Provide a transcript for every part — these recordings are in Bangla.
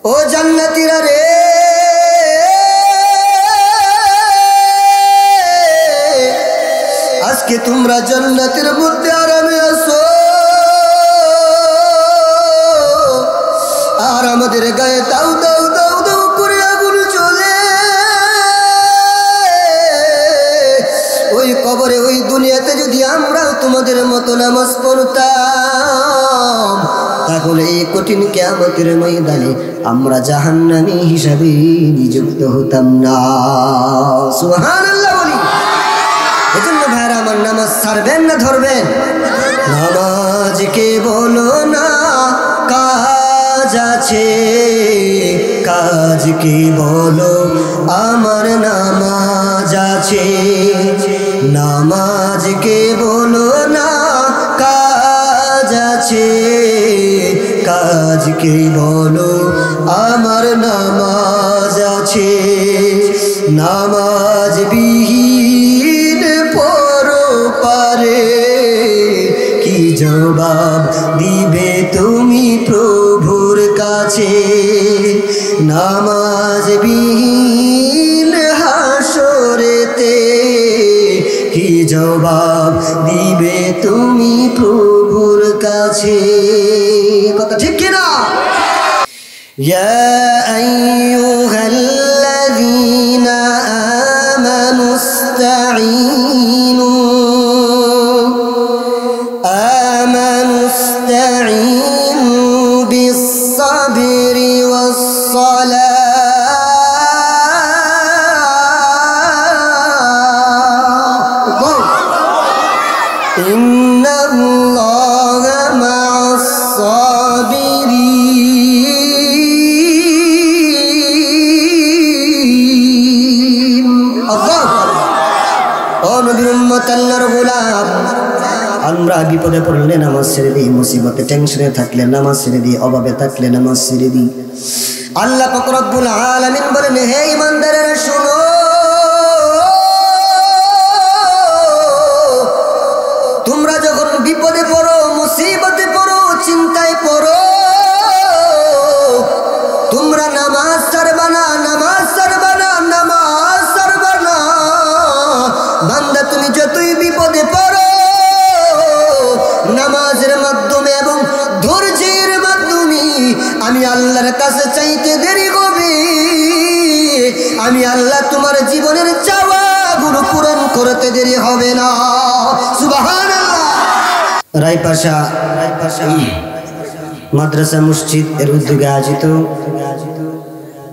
ও জান্নাতীরা রে, আজকে তোমরা জান্নাতের মধ্যে আরামে আছো, আর আমাদের গায়ে দাউ দাউ দাউ দাউ করে আগুন চলে। ওই কবরে ওই দুনিয়াতে যদি আমরাও তোমাদের মতো নামাজ পড়তাম, তাহলে এই কঠিন কিয়ামতের ময়দানে আমরা জাহান্নামী হিসাবে নিযুক্ত হতাম না। সুবহানাল্লাহ বলি। এজন্য ভাইরা আমার, নামাজ ছাড়বেন না ধরবেন? নামাজকে বলো না কাজ আছে, কাজকে বলো আমার নামাজ আছে। নামাজকে বলো না কাজ আছে, কাজকে বলো আমার নামাজ আছে। নামাজ বিহীন পরপারে কি জবাব দিবে তুমি প্রভুর কাছে? নামাজ বিহীন হাসরেতে কি জবাব দিবে তুমি প্রভুর কাছে? কথা ঠিক কিনা? ইয়া আইয়ুহাল্লাযীনা আমানুস্তাঈনু বিস-সাবরি ওয়াস-সালাহ, ইন্নাল্লাহা মা'আস-সাবিরিন। আল্লাহু আকবার। ও নবীর উম্মত, আল্লাহর গোলাম, আমরা বিপদে পড়লে নামাজ ছেড়ে দিই, মুসিবতে টেনশনে থাকলে নামাজ ছেড়ে দিই, অভাবে থাকলে নামাজ ছেড়ে দিই। আল্লাহ পাক রব্বুল আলামিন বলেন, হে ঈমানদারেরা শোনো, তোমরা যখন বিপদে পড়ো, মুসিবতে পড়ো, চিন্তায় পড়ো, তোমরা নামাজ ছাড়বা না, নামাজ ছাড়বা না, নামাজ ছাড়বা না। বান্দা, তুমি যতই বিপদে পড়ো, নামাজের মাধ্যমে এবং ধৈর্যের মাধ্যমে আমি আল্লাহর কাছে চাইতে দেরি হবে, আমি আল্লাহ তোমার জীবনের চাওয়াগুলো পূরণ করতে দেরি হবে না। সুবহানাল্লাহ। রায়পাশা মাদ্রাসা মসজিদ এর উদ্যোগে আয়োজিত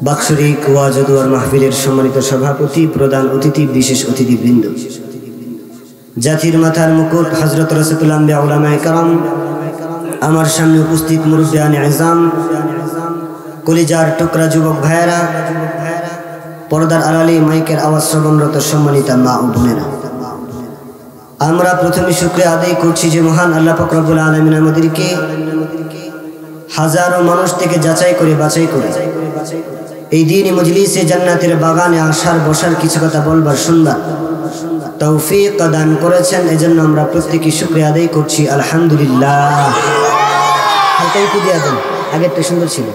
বাৎসরিক ওয়াজ ও দোয়ার মাহফিলের সম্মানিত সভাপতি, প্রধান অতিথি, বিশেষ অতিথিবৃন্দ, জাতির মাথার মুকুট হযরত রাসূলুল আম্বিয়া উলামায়ে কেরাম, আমার সামনে উপস্থিত মুরব্বিয়ানে আযম, কলিজার টুকরা যুবক ভাইয়েরা, পর্দার আড়ালে মাইকের আওয়াজ শ্রবণরত সম্মানিত মা ও বোনেরা, আমরা প্রথমে শুকরিয়া আদায় করছি যে মহান আল্লাহ পাক রব্বুল আলামিন আমাদেরকে হাজারো মানুষ থেকে যাচাই করে বাছাই করে এই দ্বীনি মজলিসে জান্নাতের বাগানে আসার, বসার, কিছু কথা বলবার শুনবার তৌফিক দান করেছেন। এজন্য আমরা প্রত্যেকই শুকরিয়া আদায় করছি, আলহামদুলিল্লাহ। হালকা একটু দিয়ে দেন, আগেরটা সুন্দর ছিল।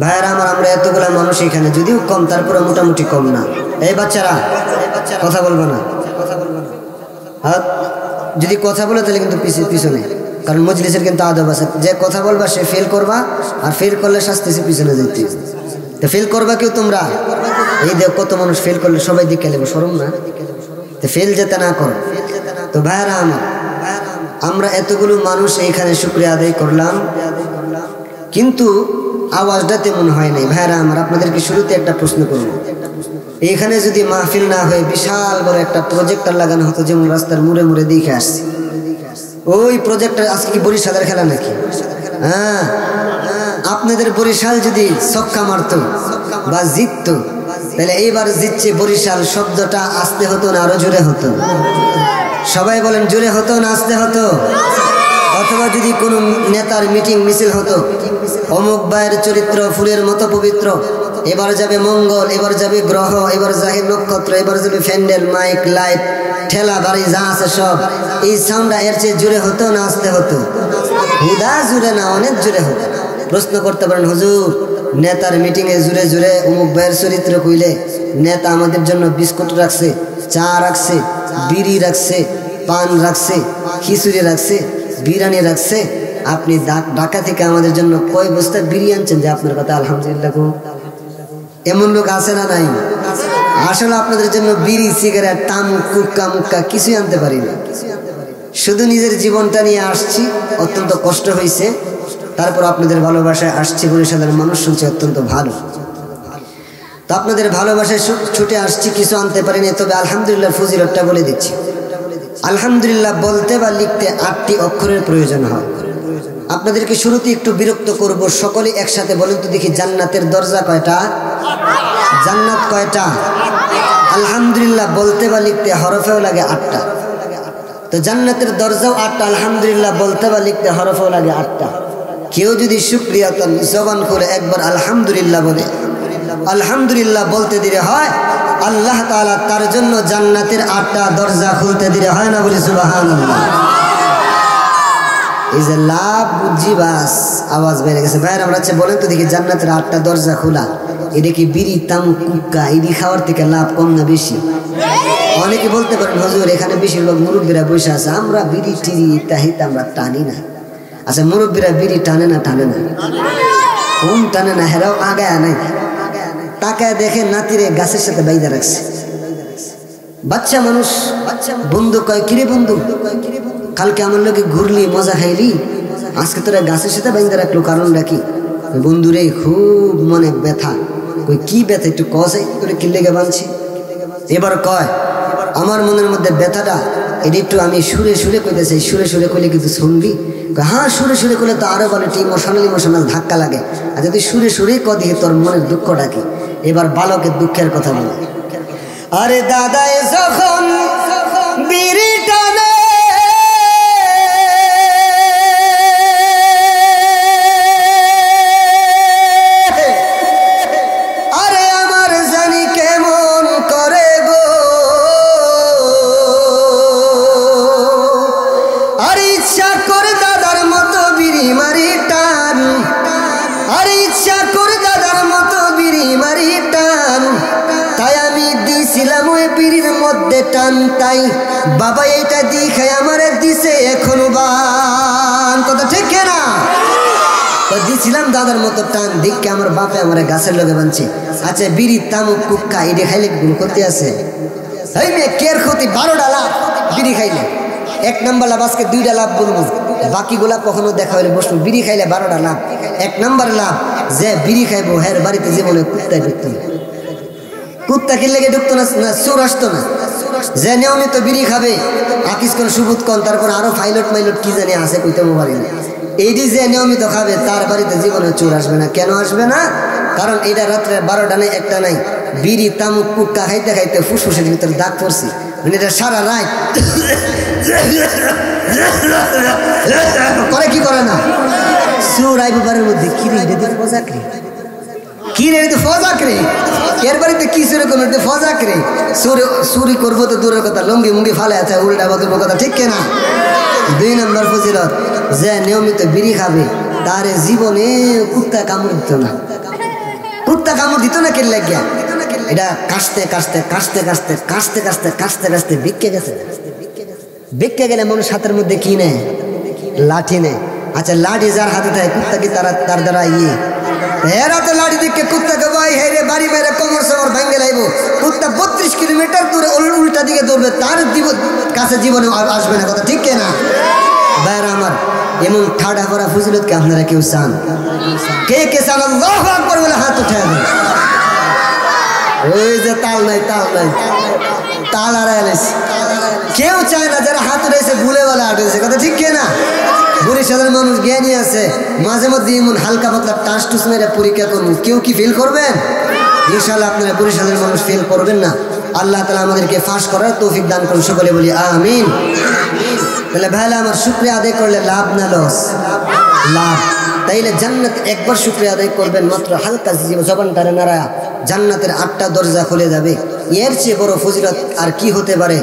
ভাইয়েরা আমার, আমরা এতগুলা মানুষ এখানে, যদিও কম তারপরে মোটামুটি কম না। এই বাচ্চারা কথা বলবো না, হ্যাঁ, যদি কথা বলে তাহলে কিন্তু পিছনে, কারণ মজলিসের কিন্তু আদব আছে, যে কথা বলবা সে ফেল করবা, আর ফেল করলে শাস্তিছে পিছনে যেতে। তো ফেল করবা কেউ তোমরা? এই দেখ কত মানুষ ফেল করলে সবাই দিকে নেবো, শরম না? তো ফেল যেতে না করো। তো ভাইয়েরা আমার, আমরা এতগুলো মানুষ এইখানে শুকরিয়া আদায় করলাম, কিন্তু আওয়াজটা তেমন হয় নাই। ভাইয়েরা আমার, আপনাদেরকে শুরুতে একটা প্রশ্ন করব, এইখানে যদি মাহফিল না হয়ে বিশাল বড় একটা প্রজেক্টর লাগানো হতো, যেমন রাস্তার মুড়ে মুড়ে দেখে আসছি, ওই প্রজেক্টর আজকে কি বরিশালের খেলা নাকি? হ্যাঁ, আপনাদের বরিশাল যদি ছক্কা মারতো বা জিততো, তাহলে এইবার জিতছে বরিশাল শব্দটা আসতে হতো না আরো জোরে হতো? সবাই বলেন, জোরে হতো না আসতে হতো? অথবা যদি কোনো নেতার মিটিং মিছিল হতো, অমুক ভাইয়ের চরিত্র ফুলের মতো পবিত্র, এবার যাবে মঙ্গল, এবার যাবে গ্রহ, এবার যাবে নক্ষত্র, এবার যাবে প্যান্ডেল, মাইক, লাইট, ঠেলা গাড়ি যা আছে সব, এই সাউন্ডটা এর চেয়ে জোরে হতো না আসতে হতো? হুদা জোরে না, অনেক জোরে হতো। প্রশ্ন করতে পারেন, হুজুর নেতার মিটিংয়ে জুড়ে জুড়ে অমুক ভাইয়ের চরিত্র কইলে নেতা আমাদের জন্য বিস্কুট রাখছে, চা রাখছে, বিড়ি রাখছে, পান রাখছে, খিচুড়ি রাখছে, বিরিয়ানি রাখছে, আপনি ঢাকা থেকে আমাদের জন্য কয় বস্তা বিড়ি আনছেন যে আপনার কথা আলহামদুলিল্লাহ গো? এমন লোক আছে না নাই? আসলে আপনাদের জন্য বিড়ি, সিগারেট, তামুক, কুক্কা মুক্কা কিছুই আনতে পারি না। শুধু নিজের জীবনটা নিয়ে আসছি, অত্যন্ত কষ্ট হয়েছে, তারপর আপনাদের ভালোবাসায় আসছি, বরিশালের মানুষ শুনছে অত্যন্ত ভালো। তো আপনাদের ভালোবাসায় ছুটে আসছি, কিছু আনতে পারিনি, তবে আলহামদুলিল্লাহ ফজিলতটা বলে দিচ্ছি। আলহামদুলিল্লাহ বলতে বা লিখতে 8টি অক্ষরের প্রয়োজন হয়। আপনাদেরকে শুরুতে একটু বিরক্ত করব, সকলে একসাথে বলেন তো দেখি, জান্নাতের দরজা কয়টা? জান্নাত কয়টা? আলহামদুলিল্লাহ বলতে বা লিখতে হরফেও লাগে 8টা। তো জান্নাতের দরজাও 8টা, আলহামদুলিল্লাহ বলতে বা লিখতে হরফেও লাগে 8টা। কেউ যদি শুকরিয়া জবান করে একবার আলহামদুলিল্লাহ বলে, আলহামদুলিল্লাহ বলতে দিলে হয়, আল্লাহ তাআলা তার জন্য জান্নাতের 8টা দরজা খুলতে দিলে হয় না? বলি সুবহানাল্লাহ। এই যে লাভ বুঝি বাস, আওয়াজ বেড়ে গেছে। ভাইয়ের আমরা বলেন তো দেখি, জান্নাতের 8টা দরজা খোলা, এটা কি বিড়ি, তামুক, কুক্কা এটি খাওয়ার থেকে লাভ কম না বেশি? অনেকে বলতে পারেন, হুজুর এখানে বেশিরভাগ মুরব্বীরা বসে আছে, আমরা বিড়ি টিড়ি ইত্যাদি আমরা টানি না। আচ্ছা, মুরব্বীরা বিড়ি টানে না? টানে না? কোন টানে না? হেরাও আগায় নাই, তাকায় দেখে নাতিরে গাছের সাথে বাইদা রাখছে। বাচ্চা মানুষ, বন্ধু কয়, কিরে বন্ধু কালকে আমার লোকে ঘুরলি, মজা খাইলি, আজকে তোরা গাছের সাথে বাইদা রাখলো, কারণটা কি? বন্ধুরে খুব মনে ব্যথা। কই কি ব্যথা, একটু কষাই করে কি লেগে বাঁধছি? এবার কয়, আমার মনের মধ্যে ব্যথাটা এটা একটু আমি সুরে সুরে কইতেছি, সুরে সুরে কইলে কিন্তু শুনবি? হ্যাঁ, সুরে সুরে করলে তো আরো বলে ইমোশনাল ধাক্কা লাগে। আর যদি সুরে সুরে কদি তোর মনের দুঃখটা কি? এবার বালকের দুঃখের কথা বলে, আরে দাদাই যখন বিড়ি টানে, আরে আমার জানি কেমন করে গো, আর ইচ্ছা করে দাদার মতো বিড়ি মারি টান, আর ইচ্ছা করে দাদার মতো বিড়ি মারি টান, তাই আমি দিছিলাম ওই বিড়ির মধ্যে টান, তাই বাবা এটা দিখাই আমারে দিছে এখনো বান। কথা ঠিক না? দিছিলাম দাদার মতো টান, দিককে আমার বাপে আমার গাছের লগে বানছে। আচ্ছা, বিড়ি, তামুক, কুক্কা এটি খাইলে কোনো ক্ষতি আছে? এই মেয়ে কের ক্ষতি? 12টা লাভ বিড়ি খাইলে। 1 নম্বর লাভ, আজকে 2টা লাভ বলবো, বাকিগুলা কখনো দেখা হলে বসবো। বিড়ি খাইলে 12টা লাভ। 1 নম্বর লাভ, যে বিড়ি খাইবো হের বাড়িতে জীবনে কুত্তায় ঢুকতো না। কুত্তা কি লেগে ঢুকতো না? চোর আসতো না। যে নিয়মিত বিড়ি খাবে, আকিস কোন সুবুত কোন, তারপর আরো ফাইলট মাইলট কি জানি আছে, কইতে পারি না। এইটি যে নিয়মিত খাবে তার বাড়িতে জীবনে চোর আসবে না। কেন আসবে না? কারণ এটা রাত্রে 12টা নাই, 1টা নাই, বিড়ি, তামুক, কুক্কা খাইতে খাইতে ফুসফুসের ভিতরে দাগ পড়ছে, মানে এটা সারা রাত করে। কি করে না? চোর আইবারের মধ্যে কি রে, এটা দিয়ে ফজাক রে, কি রে এটা ফজাক রে, এর বাড়িতে কি সেরকম এটা ফজাক রে। চুরি করবো তো দূরের কথা, লঙ্গি মুঙ্গি ফালে আছে, উল্টা বাদুর কথা, ঠিক না? 2 নম্বর ফজিলত, যে নিয়মিত বিড়ি খাবে তার জীবনে কুত্তা কামড় দিত না। কুত্তা কামড় দিত না কে লাগিয়া? এটা কাশতে কাশতে কাশতে কাশতে কাশতে কাশতে কাশতে কাশতে বিক্কে গেছে। বিক্কে গেলে মানুষ হাতের মধ্যে কি নেয়? লাঠি নেয়। আচ্ছা, লাঠি যার হাতে থাকে, কুত্তা কি তার দ্বারা এরা তো লাঠি দিকে কুত্তাকে ভাই হেরে বাড়ি মেরে কোমর সমর ভাঙ্গে লাইব। কুত্তা 32 কিলোমিটার দূরে উল্টা দিকে দৌড়বে, তার কাছে জীবনে আসবে না। কথা ঠিক না? ভাইরা আমার, এমন ঠাডা করা ফজিলতকে আপনারা কেউ চান? কে কে চান? আল্লাহু আকবার বলে হাত উঠায় দেন। ওই যে তাল নাই, তাল নাই, তাল হারাইছে, কেউ চায় না। যারা হাত উঠেছে ভুলে বলে হাঁটেছে। কথা ঠিক না? বরিশালের মানুষ জ্ঞানী আছে, মাঝে মধ্যে এমন হালকা পাতলা টাস টুস মেরে পরীক্ষা করুন, কেউ কি ফেল করবেন? ইনশাআল্লাহ আপনারা বরিশালের মানুষ ফেল করবেন না। আল্লাহ তাআলা আমাদেরকে ফাঁস করার তৌফিক দান করুন, সকলে বলি আমিন। তাহলে ভাইলা আমার শুকরিয়া আদায় করলে লাভ না লস? লাভ। তাইলে জান্নাত একবার শুকরিয়া আদায় করবেন, মাত্র হালকা জবানটারে নাড়া, জান্নাতের 8টা দরজা খুলে যাবে। এর চেয়ে বড় ফজিলত আর কি হতে পারে?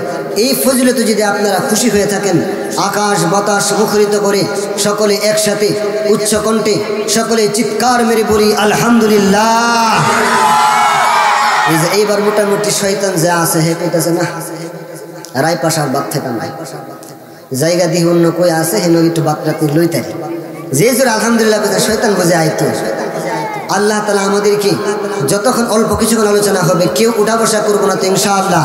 এই ফজিলতে যদি আপনারা খুশি হয়ে থাকেন, আকাশ বাতাস মুখরিত করে সকলে একসাথে উচ্চ কণ্ঠে সকলে চিৎকার মেরে বলি আলহামদুলিল্লাহ। এই যে এইবার মোটামুটি শয়তান যা আছে হে কইতাছে না রায়পাশার বাদ থেকে নাই জায়গা দিয়ে অন্য কই আছে হেন একটু বাতরাতে লইতারি যে জোর আলহামদুলিল্লাহ বলে শয়তান বুঝে আইতো। আল্লাহ তাআলা আমাদেরকে যতক্ষণ অল্প কিছুক্ষণ আলোচনা হবে কেউ উঠা বসা করবো না তো ইনশাআল্লাহ।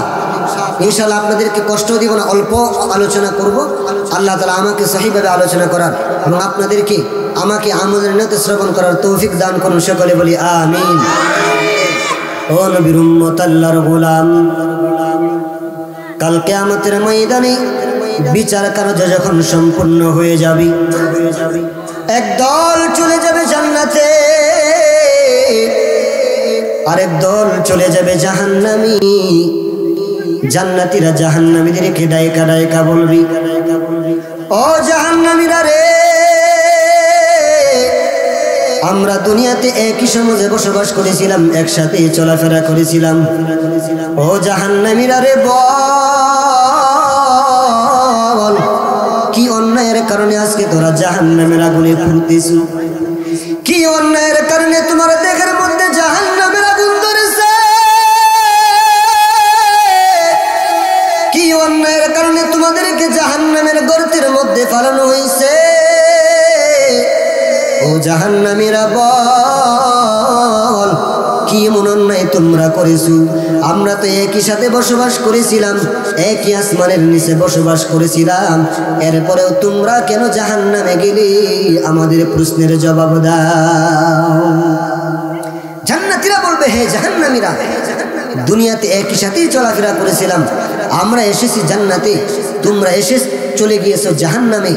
ইনশাআল্লাহ আপনাদেরকে কষ্ট দিব না, অল্প আলোচনা করব। আল্লাহ তাআলা আমাকে সহিভাবে আলোচনা করার এবং আপনাদেরকে আমাকে আমলের নিয়তে শ্রবণ করার তৌফিক দান করুন, সকলে বলি আমিন। ও নবীর উম্মত আল্লাহর গোলাম, কাল কিয়ামতের ময়দানে বিচার কার্য যখন সম্পূর্ণ হয়ে যাবে, একদল চলে যাবে জান্নাতে, আরেক দল চলে যাবে জাহান্নামী। জান্নাতীরা জাহান্নামীদেরকে ডাইকা ডাইকা বলবি, ও জাহান্নামীরা রে, আমরা দুনিয়াতে একই সমাজে বসবাস করেছিলাম, একসাথে চলাফেরা করেছিলাম। ও জাহান্নামীরা রে, বল কি অন্যায়ের কারণে আজকে তোরা জাহান্নামের আগুনে পুড়তেছ? কি অন্যায়ের কারণে তোমার দেহের মধ্যে জাহান্নামের আগুন ধরেছে? কি অন্যায়ের কারণে তোমাদেরকে জাহান্নামের গর্তের মধ্যে ফালানো হয়েছে? ও জাহান্নামীরা বল কি এমন অন্যায় তোমরা করেছো? আমরা তো একই সাথে বসবাস করেছিলাম, একই আসমানের নিচে বসবাস করেছিলাম, এরপরেও তোমরা কেন জাহান্নামে গেলে? আমাদের প্রশ্নের জবাব দাও। জান্নাতীরা বলবে, হে জাহান্নামীরা, দুনিয়াতে একই সাথেই চলাফেরা করেছিলাম, আমরা এসেছি জান্নাতে, তোমরা এসে চলে গিয়েছো জাহান্নামে।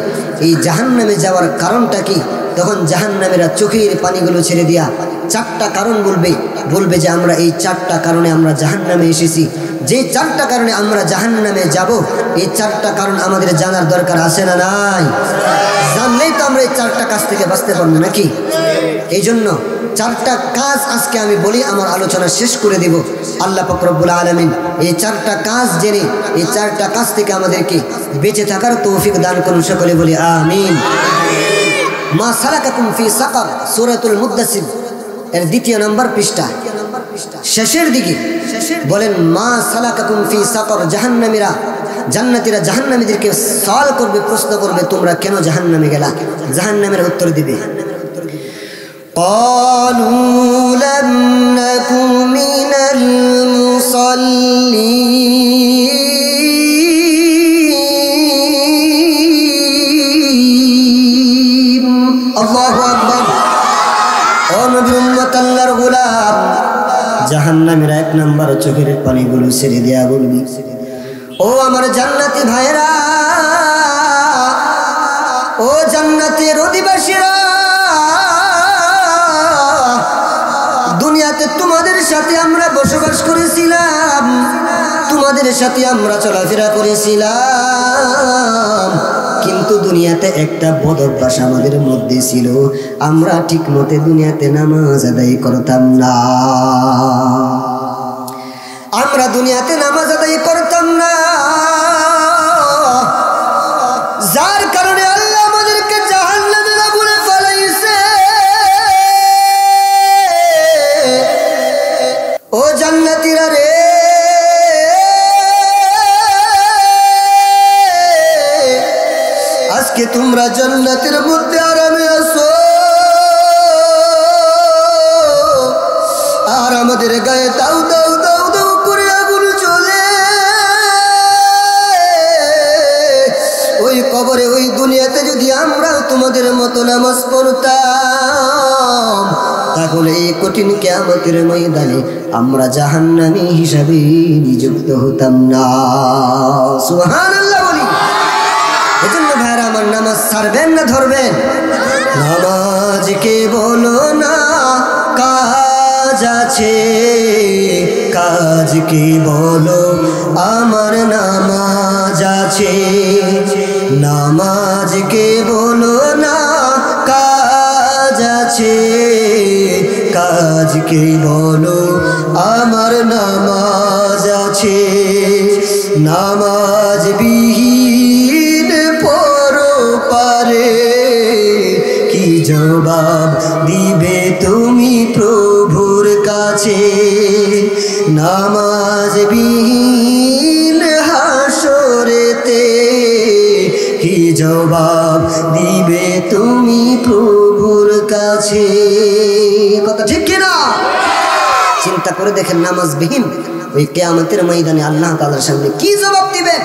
এই জাহান্নামে যাওয়ার কারণটা কি? তখন জাহান্নামীরা চোখের পানিগুলো ছেড়ে দিয়া চারটা কারণ বলবে যে আমরা এই চারটা কারণে আমরা জাহান্নামে এসেছি। যে চারটা কারণে আমরা জাহান্নামে যাব, এই চারটা কারণ আমাদের জানার দরকার আছে না নাই? জানলেই তো আমরা এই চারটা কাজ থেকে বাঁচতে পারবো নাকি? এই জন্য চারটা কাজ আজকে আমি বলি, আমার আলোচনা শেষ করে দেব। আল্লাহ পাক রব্বুল আলামিন এই চারটা কাজ জেনে এই চারটা কাজ থেকে আমাদেরকে বেঁচে থাকার তৌফিক দান করুন, সকলে বলি আমিন। মা সালাকাকুম ফি সাকার, সূরাতুল মুদ্দাসির এর 2 নম্বর পৃষ্ঠা শেষের দিকে বলেন, মা সালাকাকুম ফি সাকার, জাহান্নামীরা জান্নাতীরা জাহান্নামীদেরকে সওয়াল করবে, প্রশ্ন করবে, তোমরা কেন জাহান্নামে গেলা? জাহান্নামের উত্তর দিবে, ক্বালু লাম নাকু মিনাল মুসাল্লিন। আল্লাহু আকবার। ও নবীর উম্মত আল্লাহর গোলাম, জাহান্নামীরা 1 নম্বর চোখের পানিগুলো ছেড়ে দেয়া বলবি, ও আমার জান্নাতি ভাইরা, ও জান্নাতের অধিবাসীরা, দুনিয়াতে তোমাদের সাথে আমরা বসবাস করেছিলাম, তোমাদের সাথে আমরা চলাফেরা করেছিলাম, কিন্তু দুনিয়াতে একটা বদ অভ্যাস আমাদের মধ্যে ছিল, আমরা ঠিক মতো দুনিয়াতে নামাজ আদায় করতাম না। আমরা দুনিয়াতে নামাজ আদায় করতাম না, যার কারণে আল্লাহ আমাদেরকে জাহান্নামের আগুনে ফেলাইছে। ও জান্নাতীরা রে, আজকে তোমরা জান্নাতের মধ্যে আরামে আছো, আর আমাদের গায়ে দাও দাও দাও দাও করে আগুন জ্বলে। ওই কবরে ওই দুনিয়াতে যদি আমরা তোমাদের মতো নামাজ পড়তাম, তাহলে এই কঠিন কিয়ামতের ময়দানে আমরা জাহান্নামী হিসাবে নিযুক্ত হতাম না। সুবহানাল্লাহ বলি। এজন্য ভাইরা আমার, নামাজ ছাড়বেন না ধরবেন? নামাজকে বলো না কাজ আছে, কাজকে বলো আমার নামাজ আছে। নামাজকে বলো না কাজ আছে, কাজকে বলো আমার নামাজ আছে, নামাজ বিহীন পরপারে কি জবাব দিবে তুমি প্রভুর কাছে? নামাজ বিহীন হাসরেতে কি জবাব দিবে তুমি প্রভুর কাছে? কথা ঠিক কিনা? চিন্তা করে দেখেন, নামাজ বিহীন ওই কিয়ামতের ময়দানে আল্লাহ তাআলার সামনে কি জবাব দিবেন?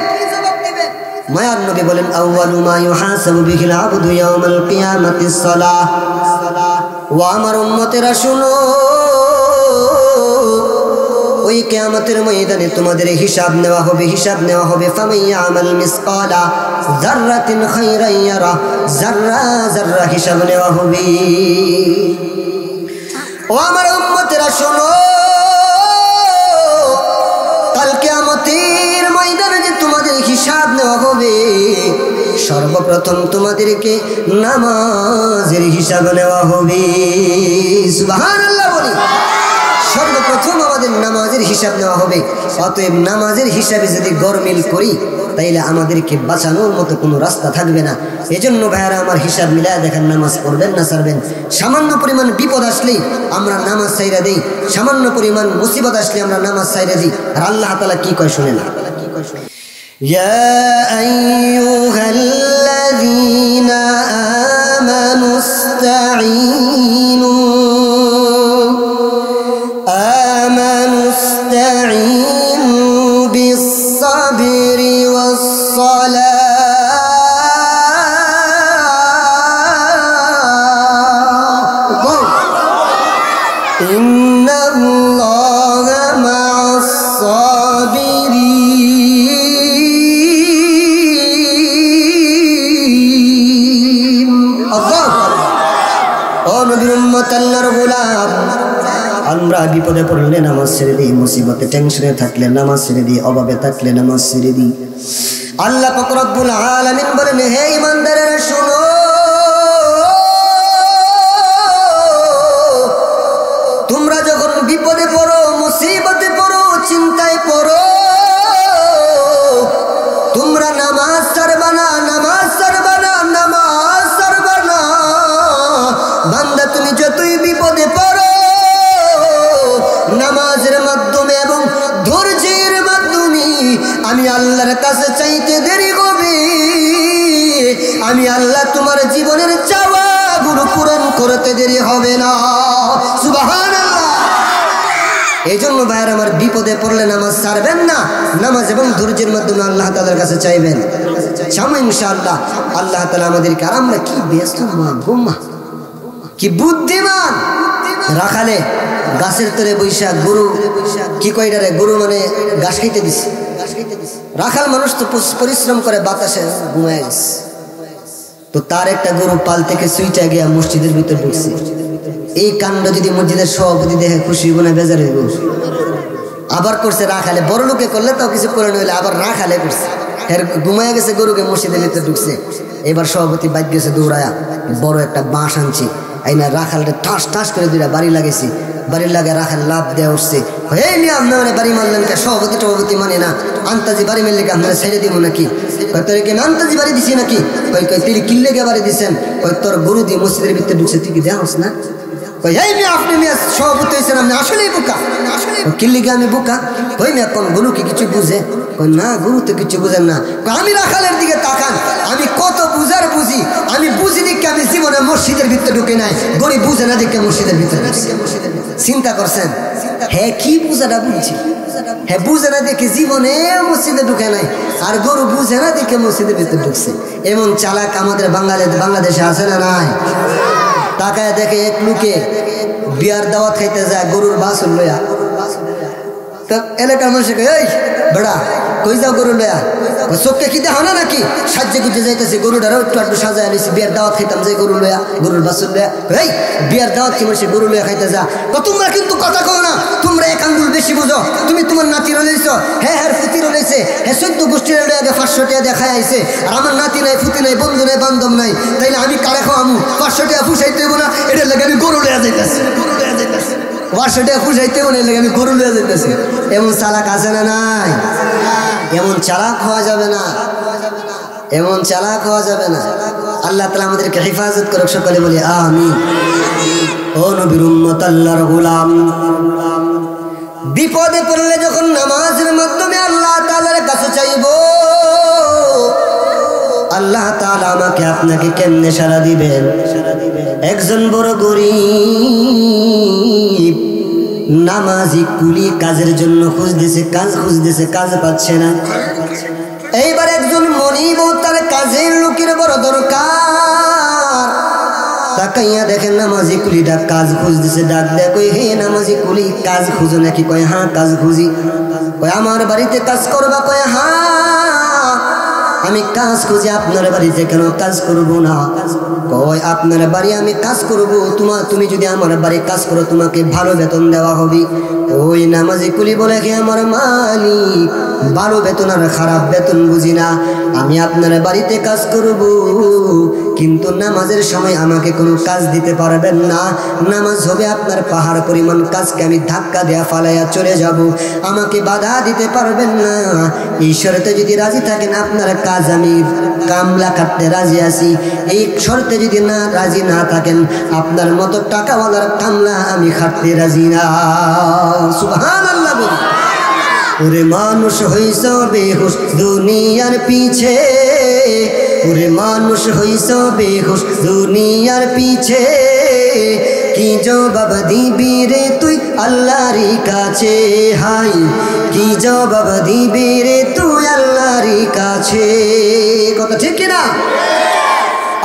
মায়ার নবী বলেন, আউয়ালু মা ইউহাসাবু বিহিল আবদু ইয়াউমাল কিয়ামাতিস সালাহ। ও আমার উম্মতেরা শুনো, ওই কিয়ামতের ময়দানে তোমাদের হিসাব নেওয়া হবে, হিসাব নেওয়া হবে। ফামাইয়া আমাল মিসকালা যাররাতিন খায়রান ইয়ারা, যাররা যাররা হিসাব নেওয়া হবে। ও আমার উম্মতেরা শোনো, কাল কিয়ামতের ময়দানে যে তোমাদের হিসাব নেওয়া হবে, সর্বপ্রথম তোমাদেরকে নামাজের হিসাব নেওয়া হবে। সুবহানাল্লাহ বলি। সর্বপ্রথম আমাদের নামাজের হিসাব নেওয়া হবে। অতএব নামাজের হিসাবে যদি গরমিল করি তাইলে আমাদেরকে বাঁচানোর মতো কোনো রাস্তা থাকবে না। এজন্য ভাইয়ারা আমার, হিসাব মিলায় দেখেন, নামাজ পড়বেন না ছাড়বেন। সামান্য পরিমাণ বিপদ আসলেই আমরা নামাজ ছাইরা দেই, সামান্য পরিমাণ মুসিবত আসলে আমরা নামাজ ছাইরা দিই। আর আল্লাহ তাআলা কি কয় শুনেন, ইয়া আইয়ুহাল্লাযীনা আমানুস্তাঈনু বিস-সাবরি ওয়াস-সালাহ, ইন্নাল্লাহা মা'আস-সাবিরিন। আল্লাহু আকবার। ও নবীর উম্মত, আল্লাহর গোলাম, আমরা বিপদে পড়লে নামাজ ছেড়ে দিই, মুসিবতে টেনশনে থাকলে নামাজ ছেড়ে দিই, অভাবে থাকলে নামাজ ছেড়ে দিই। আল্লাহ পাক রব্বুল আলামিন বলেন, হে ঈমানদারেরা শোনো, তোমরা যখন বিপদে পড়ো, মুসিবতে পড়ো, চিন্তায় পড়ো, তোমরা নামাজ ছাড়বা না, নামাজ ছাড়বা না, নামাজ ছাড়বা না। বান্দা তুমি যতই বিপদে পড়ো, নামাজের মাধ্যমে এবং ধৈর্যের মাধ্যমে আমি আল্লাহর কাছে চাইতে দেরি হবে, আমি আল্লাহ তোমার জীবনের চাওয়াগুলো পূরণ করতে দেরি হবে না। সুবহানাল্লাহ। এই জন্য ভাইয়ার আমার, বিপদে পড়লে নামাজ ছাড়বেন না, নামাজ এবং ধৈর্যের মাধ্যমে আল্লাহ তাআলার কাছে চাইবেন। সামনে ইনশাআল্লাহ আল্লাহ তাআলা আমাদেরকে, আর আমরা কি ব্যস্ত মা গোম্মা, কি বুদ্ধিমান। রাখালে গাছের তলে বৈশা গরু কি কইডারে, গরু মানে ঘাস খাইতে দিছে। রাখাল মানুষ তো পরিশ্রম করে, বাতাসে ঘুমায় গেছে, তো তার একটা গরু পাল থেকে সুইটা গিয়া মসজিদের ভিতর ঢুকছে। এই কাণ্ড যদি মসজিদের সভাপতি দেখে খুশি হইব না বেজার হইব? আবার করছে রাখালে, বড় লোকে করলে তাও কিছু করে নইলে, আবার রাখালে করছে, ঘুমায় গেছে, গরুকে মসজিদের ভিতরে ঢুকছে। এবার সভাপতি বাইক গেছে দৌড়ায়া, বড় একটা বাঁশ আনছি, আইনা রাখালটা ঠাস ঠাস করে দুইটা বাড়ি লাগাইছি। বাড়ির লাগে রাখাল লাভ দেওয়া উঠছে, এই নিয়ে আপনার মানে বাড়ি মারলেন কে? সভাপতি টভাপতি মানে না, আন্তাজি বাড়ি মারলে কে? আপনারা ছেড়ে দিব নাকি? তোর কি আমি আন্তাজি বাড়ি দিছি নাকি? কই কই তুই কিল্লে কে বাড়ি দিছেন? কই তোর গরু দিয়ে মসজিদের ভিতরে ঢুকছে, তুই কি দেওয়া না? কই এই মেয়ে, আপনি মেয়ে সভাপতি হয়েছেন, আপনি আসলেই বোকা। কিল্লিকে আমি বোকা? কই মেয়ে, কোন গরু কি কিছু বুঝে? কই না, গরু তো কিছু বুঝেন না। আমি রাখালের দিকে তাকান, আমি কত বুঝার বুঝি, আমি বুঝি দিকে আমি জীবনে মসজিদের ভিতরে ঢুকে নাই, গরিব বুঝে না দিকে মসজিদের ভিতরে। চিন্তা করছেন? হ্যাঁ, কি বুঝাটা বুঝছি, হ্যাঁ বুঝে না দেখে জীবনে মসজিদে ঢুকে নাই, আর গরু বুঝে না দেখে মসজিদের ভিতরে ঢুকছে। এমন চালাক আমাদের বাংলাদেশে আছে না নাই? তাকায় দেখে এক লোকে বিয়ার দাওয়াত খাইতে যায় গরুর বাছুর লইয়া, তো এলাকার মানুষে কই, এই বেড়া কই যাও গরু লইয়া? চোখকে কি দেখো না নাকি? সাজ্জে গুজে যাইতেছে, গরুটারও একটু একটু সাজায় নিছি, বিয়ার দাওয়াত খাইতাম যে গরু লইয়া, গরুর বাছুর লইয়া। এই বিয়ার দাওয়াত কি মানুষ গরু লইয়া খাইতে যা? তোমরা কিন্তু কথা কও না, তোমরা এক আঙ্গুল বেশি বুঝো। তুমি তোমার নাতির লইছ, হ্যাঁ হ্যাঁ ফুতির লইছে, হ্যাঁ 14 গোষ্ঠীর লইয়া 500 টাকা দেখাই আইছে, আর আমার নাতি নাই, ফুতি নাই, বন্ধু নাই, বান্ধব নাই, তাইলে আমি কারে খাওয়ামু? 500 টাকা ফুসাইতে হইব না, এটা লাগে আমি গরু লইয়া যাইতেছি, গরু লইয়া যাইতেছি। ওয়াশটা পুষাইতে মনে লাগে আমি গরু লিয়ে যেতেছি। এমন চালাক আছে না নাই? এমন চালাক হওয়া যাবে না, এমন চালাক হওয়া যাবে না। আল্লাহ তাআলা আমাদেরকে হেফাজত করুক, সকলে বলি আমিন। ও নবীর উম্মত, আল্লাহর গোলাম, বিপদে পড়লে যখন নামাজের মাধ্যমে আল্লাহ তাআলার কাছে চাইবো, আল্লাহ তাআলা আমাকে আপনাকে কেমনে সাড়া দিবেন? একজন বড় গরীব নামাজি কুলি কাজের জন্য খুঁজতেছে, কাজ পাচ্ছে না। এইবার একজন মনিব, তার কাজের লোকের বড় দরকার। তাকাইয়া দেখেন নামাজি কুলিটা কাজ খুঁজতেছে, ডাক দেয়, কই হে নামাজি কুলি, কাজ খুঁজো নাকি? কয় হ্যাঁ কাজ খুঁজি। কয় আমার বাড়িতে কাজ করবা? কয় হ্যাঁ আমি কাজ খুঁজি, আপনার বাড়িতে কেন কাজ করবো না? কয় আপনার বাড়ি আমি কাজ করবো, তুমি যদি আমার বাড়ি কাজ করো তোমাকে ভালো বেতন দেওয়া হবে। ওই নামাজি কুলি বলে, হে আমার মালিক, ভালো বেতন আর খারাপ বেতন বুঝি না, আমি আপনার বাড়িতে কাজ করব, কিন্তু নামাজের সময় আমাকে কোনো কাজ দিতে পারবেন না। নামাজ হবে আপনার পাহাড় পরিমাণ কাজকে আমি ধাক্কা দেয়া ফালাইয়া চলে যাব, আমাকে বাধা দিতে পারবেন না। এই শর্তে যদি রাজি থাকেন আপনার কাজ আমি কামলা কাটতে রাজি আছি। এই শর্তে যদি রাজি না থাকেন আপনার মতো টাকাওয়ালার কামলা আমি খাটতে রাজি না। সুবহানাল্লাহ বলি। ওরে মানুষ হইছ বেহুশ দুনিয়ার পিছে, ওরে মানুষ হইছ বেহুশ দুনিয়ার পিছে, কি জবাব দিবি রে তুই আল্লাহর কাছে? হাই কি জবাব দিবি রে তুই আল্লাহর কাছে? কথা ঠিক কিনা?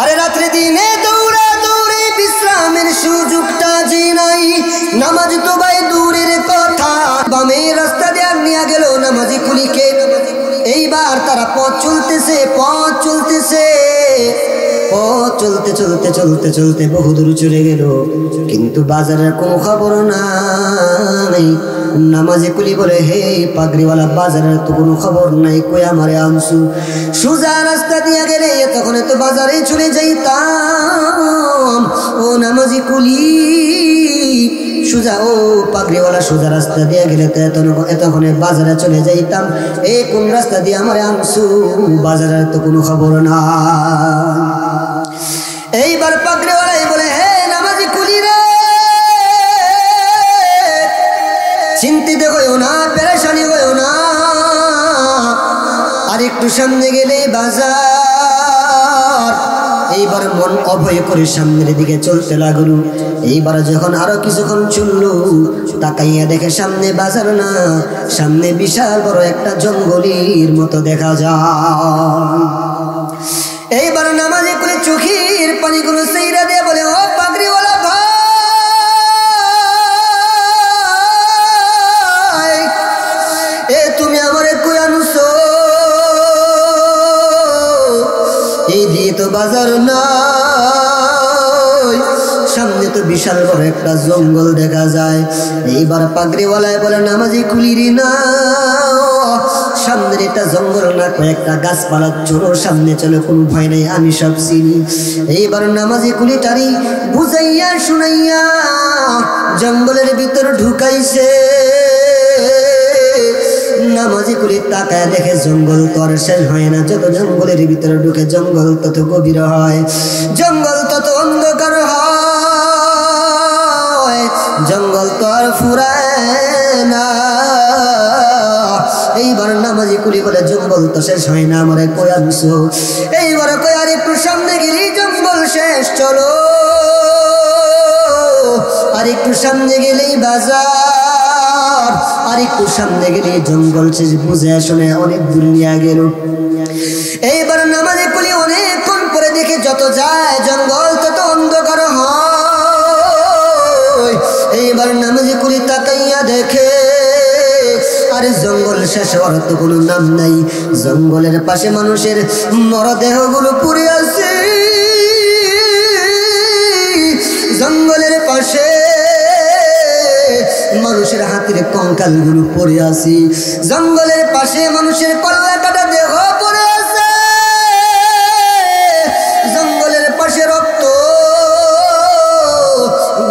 আরে রাত্রে দিনে দৌড়া দৌড়ে বিশ্রামের সুযোগটা যে নাই, নামাজ তো ভাই দূরের কথা। বামে রাস্তা দিয়ে নিয়ে গেল নামাজি কুলিকে। এইবার তারা পথ চলতে চলতে বহুদূর চলে গেল, কিন্তু বাজারের কোনো খবর নাই। নামাজি কুলি বলে, হে পাগড়িওয়ালা, বাজারের তো কোনো খবর নাই, কই আমারে আনছু? সোজা রাস্তা দিয়ে গেলে তখন তো বাজারে চলে যাইতাম। ও নামাজি কুলি সোজা, ও পাগড়িওয়ালা, সোজা রাস্তা দিয়ে গেলে তো এতক্ষণে বাজারে চলে যাইতাম। এই কোন রাস্তা দিয়ে আমারে আনছু? বাজারের তো কোনো খবর না। এইবার পাগড়িওয়ালাই বলে, হে নামাজি কুলি রে, চিন্তিত হইও না, পেরেশানি হইও না, আর একটু সামনে গেলেই বাজার। এইবার মন অভয় করে সামনের দিকে চলতে লাগলো। এইবার যখন আরো কিছুক্ষণ চললো, তাকাইয়া দেখে সামনে বাজার না, সামনে বিশাল বড় একটা জঙ্গলের মতো দেখা যায়। এইবার নামাজি করে চোখের পানিগুলো সেইরা দিয়ে বলে, ও পাগড়িওয়ালা ভাই, এ তুমি আমারে কই আনছো? এই দিয়ে তো বাজার নাই, সামনে তো বিশাল বড় একটা জঙ্গল দেখা যায়। এইবার পাগড়িওয়ালায় বলে, নামাজি কুলির না, সামনের এটা জঙ্গল না, কয়েকটা গাছপালা, চলো সামনে চলো, কোনো ভয় নাই, আমি সব চিনি। এইবার নামাজি কুলিটারি বুঝাইয়া শুনাইয়া জঙ্গলের ভিতর ঢুকাইছে। নামাজি কুলি তাকায় দেখে জঙ্গল তো আর শেষ হয় না, যত জঙ্গলের ভিতরে ঢুকে জঙ্গল তত গভীর হয়, জঙ্গল তত অন্ধকার হয়, জঙ্গল তো আর ফুরায় না। এইবার নামাজি কুলি বলে, জঙ্গল তো শেষ হয় না, আমারে কই আনছো? এইবার কই, আর একটু সামনে গেলি জঙ্গল শেষ, চলো আর একটু সামনে গেলেই বাজার, আর একটু সামনে গেলে জঙ্গল শেষ। বুঝে শুনে অনেক দূর নিয়ে গেল। এইবার নামাজি কুলি অনেকক্ষণ পরে দেখে যত যায় জঙ্গল তত অন্ধকার হয়। এইবার নামাজি কুলি তাকাইয়া দেখে, আরে জঙ্গল শেষ হওয়ার তো কোনো নাম নাই, জঙ্গলের পাশে মানুষের মরদেহগুলো পড়ে আছে, জঙ্গলের পাশে মানুষের হাতের কঙ্কালগুলো পড়ে আছে, জঙ্গলের পাশে মানুষের কল্লা কাটা দেহ পড়ে আছে, জঙ্গলের পাশে রক্ত,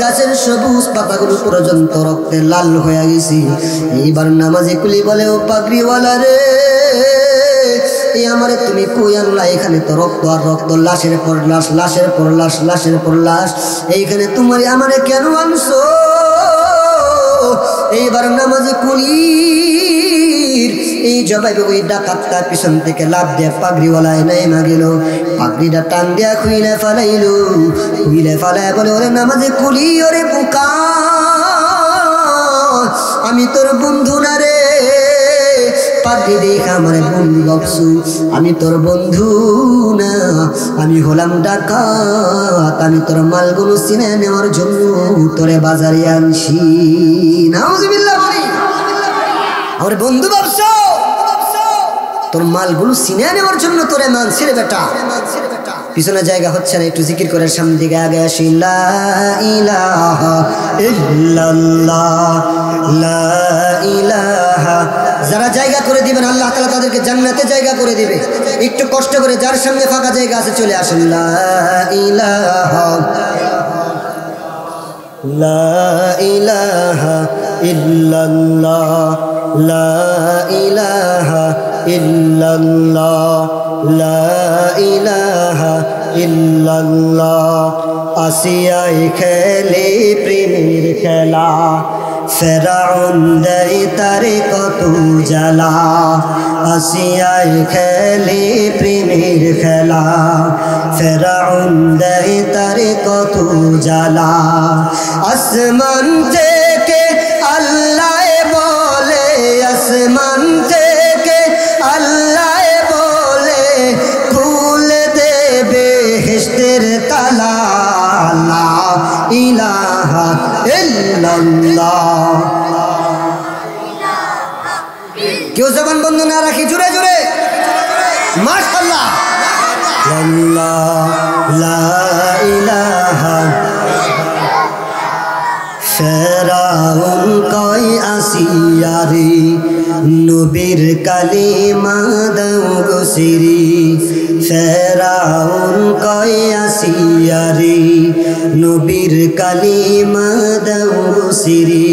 গাছের সবুজ পাতাগুলো পর্যন্ত রক্তে লাল হয়ে গেছি। এইবার নামাজি কুলি বলে, ও পাগড়িওয়ালা রে, এই আমারে তুমি কই আনলা? এখানে তো রক্ত আর রক্ত, লাশের পর লাশ, লাশের পর লাশ, লাশের পর লাশ, এইখানে তোমার আমারে কেন আনছো? এইবার নামাজি কুলির এই জবাই ওই ডাকাতটা পিছন থেকে লাভ দিয়ে পাগড়িওয়ালায় নেমে গেল। পাগড়িটা টান দিয়া খুইলে ফালাইল। খুইলে ফালায় বলে, ওরে নামাজি কুলি, ওরে বোকা, আমি তোর বন্ধু না রে। পাগড়ি দেখা আমার বন্ধু ভাবছু, আমি তোর বন্ধু না, আমি হলাম ডাকাত। আমি তোর মালগুলো চিনে নেওয়ার জন্য তোরে বাজারে আনছি। নাউজুবিল্লাহ বলি, আমার বন্ধু ভাবছো, তোর মালগুলো চিনে নেওয়ার জন্য তোরে মানছি রে বেটা। পিছনে জায়গা হচ্ছে না, একটু জিকির করে সামনে দিকে আগে আসি। লা ইলাহা ইল্লাল্লাহ, লা ইলাহা। যারা জায়গা করে দিবেন আল্লাহ তাআলা তাদেরকে জান্নাতে জায়গা করে দিবে। একটু কষ্ট করে যার সামনে ফাঁকা জায়গা আছে চলে আসেন। লা ইলাহা, লা ইলাহা ইল্লাল্লাহ, লা ইলাহা ইল্লাল্লাহ, লা ইলাহা ইল্লাল্লাহ। আসিয়ায় খেলে প্রেমের খেলা, ফেরাউন দেয় তারে কত জ্বালা। আসিয়ায় খেলে প্রেমের খেলা, ফেরাউন দেয় তারে কত জ্বালা। আসমান থেকে আল্লাহ বলে, আসমান থেকে আল্লাহ বলে, খুলে দেবে বেহেশতের তালা। লা ইলাহা ইল্লাল্লাহ। কেউ জবান বন্ধ না রাখি জুড়ে জুড়ে মাশাআল্লাহ। লা ইলাহা। ফেরাউন কয় আসিয়ারে, নবীর কালিমা দাও গো সিরি। ফেরাউন কয় আসিয়ারে, নবীর কালিমা দাও গো সিরি।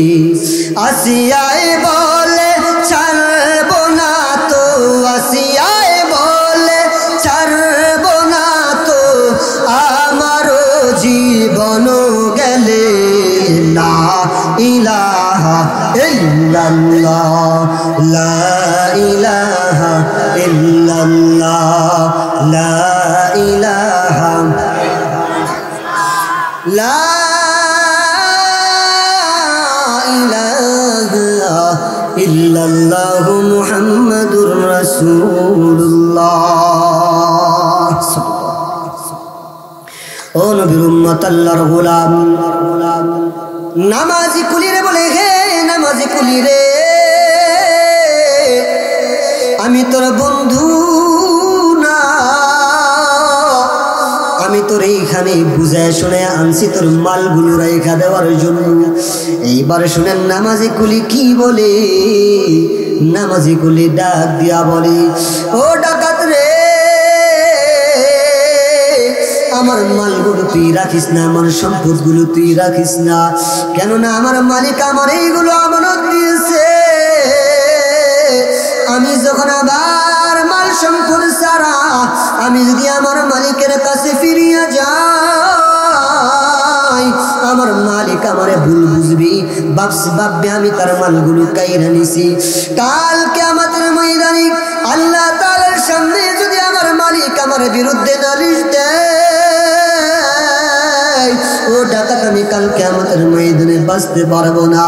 আসিয়ায় বলে ছাড়ব না তো, আসিয়ায় বলে ছাড়ব না তো, আমারও জীবন গেলে। লা ইলাহা ইল্লাল্লাহ, লা ইলাহা ইল্লাল্লাহ, লা ইলাহা, লা ইলাহা ইল্লাল্লাহ মুহাম্মাদুর রাসূলুল্লাহ। ও নবীর উম্মত, আল্লাহর গোলাম, নামাজি কুলিরে বলে, হে নামাজি কুলিরে, আমি তোর বন্ধু না, আমি তোর এইখানে বুঝায় শুনে আনছি তোর মালগুলো রেখা দেওয়ার জন্য। এইবার শুনেন নামাজি কুলি কি বলে। নামাজি কুলি ডাক দিয়া বলে, ও ডাকাত রে, আমার মালগুলো তুই রাখিস না, আমার সম্পদগুলো তুই রাখিস না। কেননা আমার মালিক আমার এইগুলো আমানত দিয়েছে। আমি যখন আবার মাল সম্পদ ছাড়া আমি যদি আমার মালিকের কাছে ফিরিয়া যাই, আমার মালিক আমারে ভুল বুঝবি, ভাববে আমি তার মালগুলো কাইরা নিছি। কালকে আমাদের ময়দানে আল্লাহ তাআলার সামনে যদি আমার মালিক আমার বিরুদ্ধে নালিশ দেয়, ও ডাকাত, আমি কালকে আমাদের ময়দানে বাঁচতে পারবো না।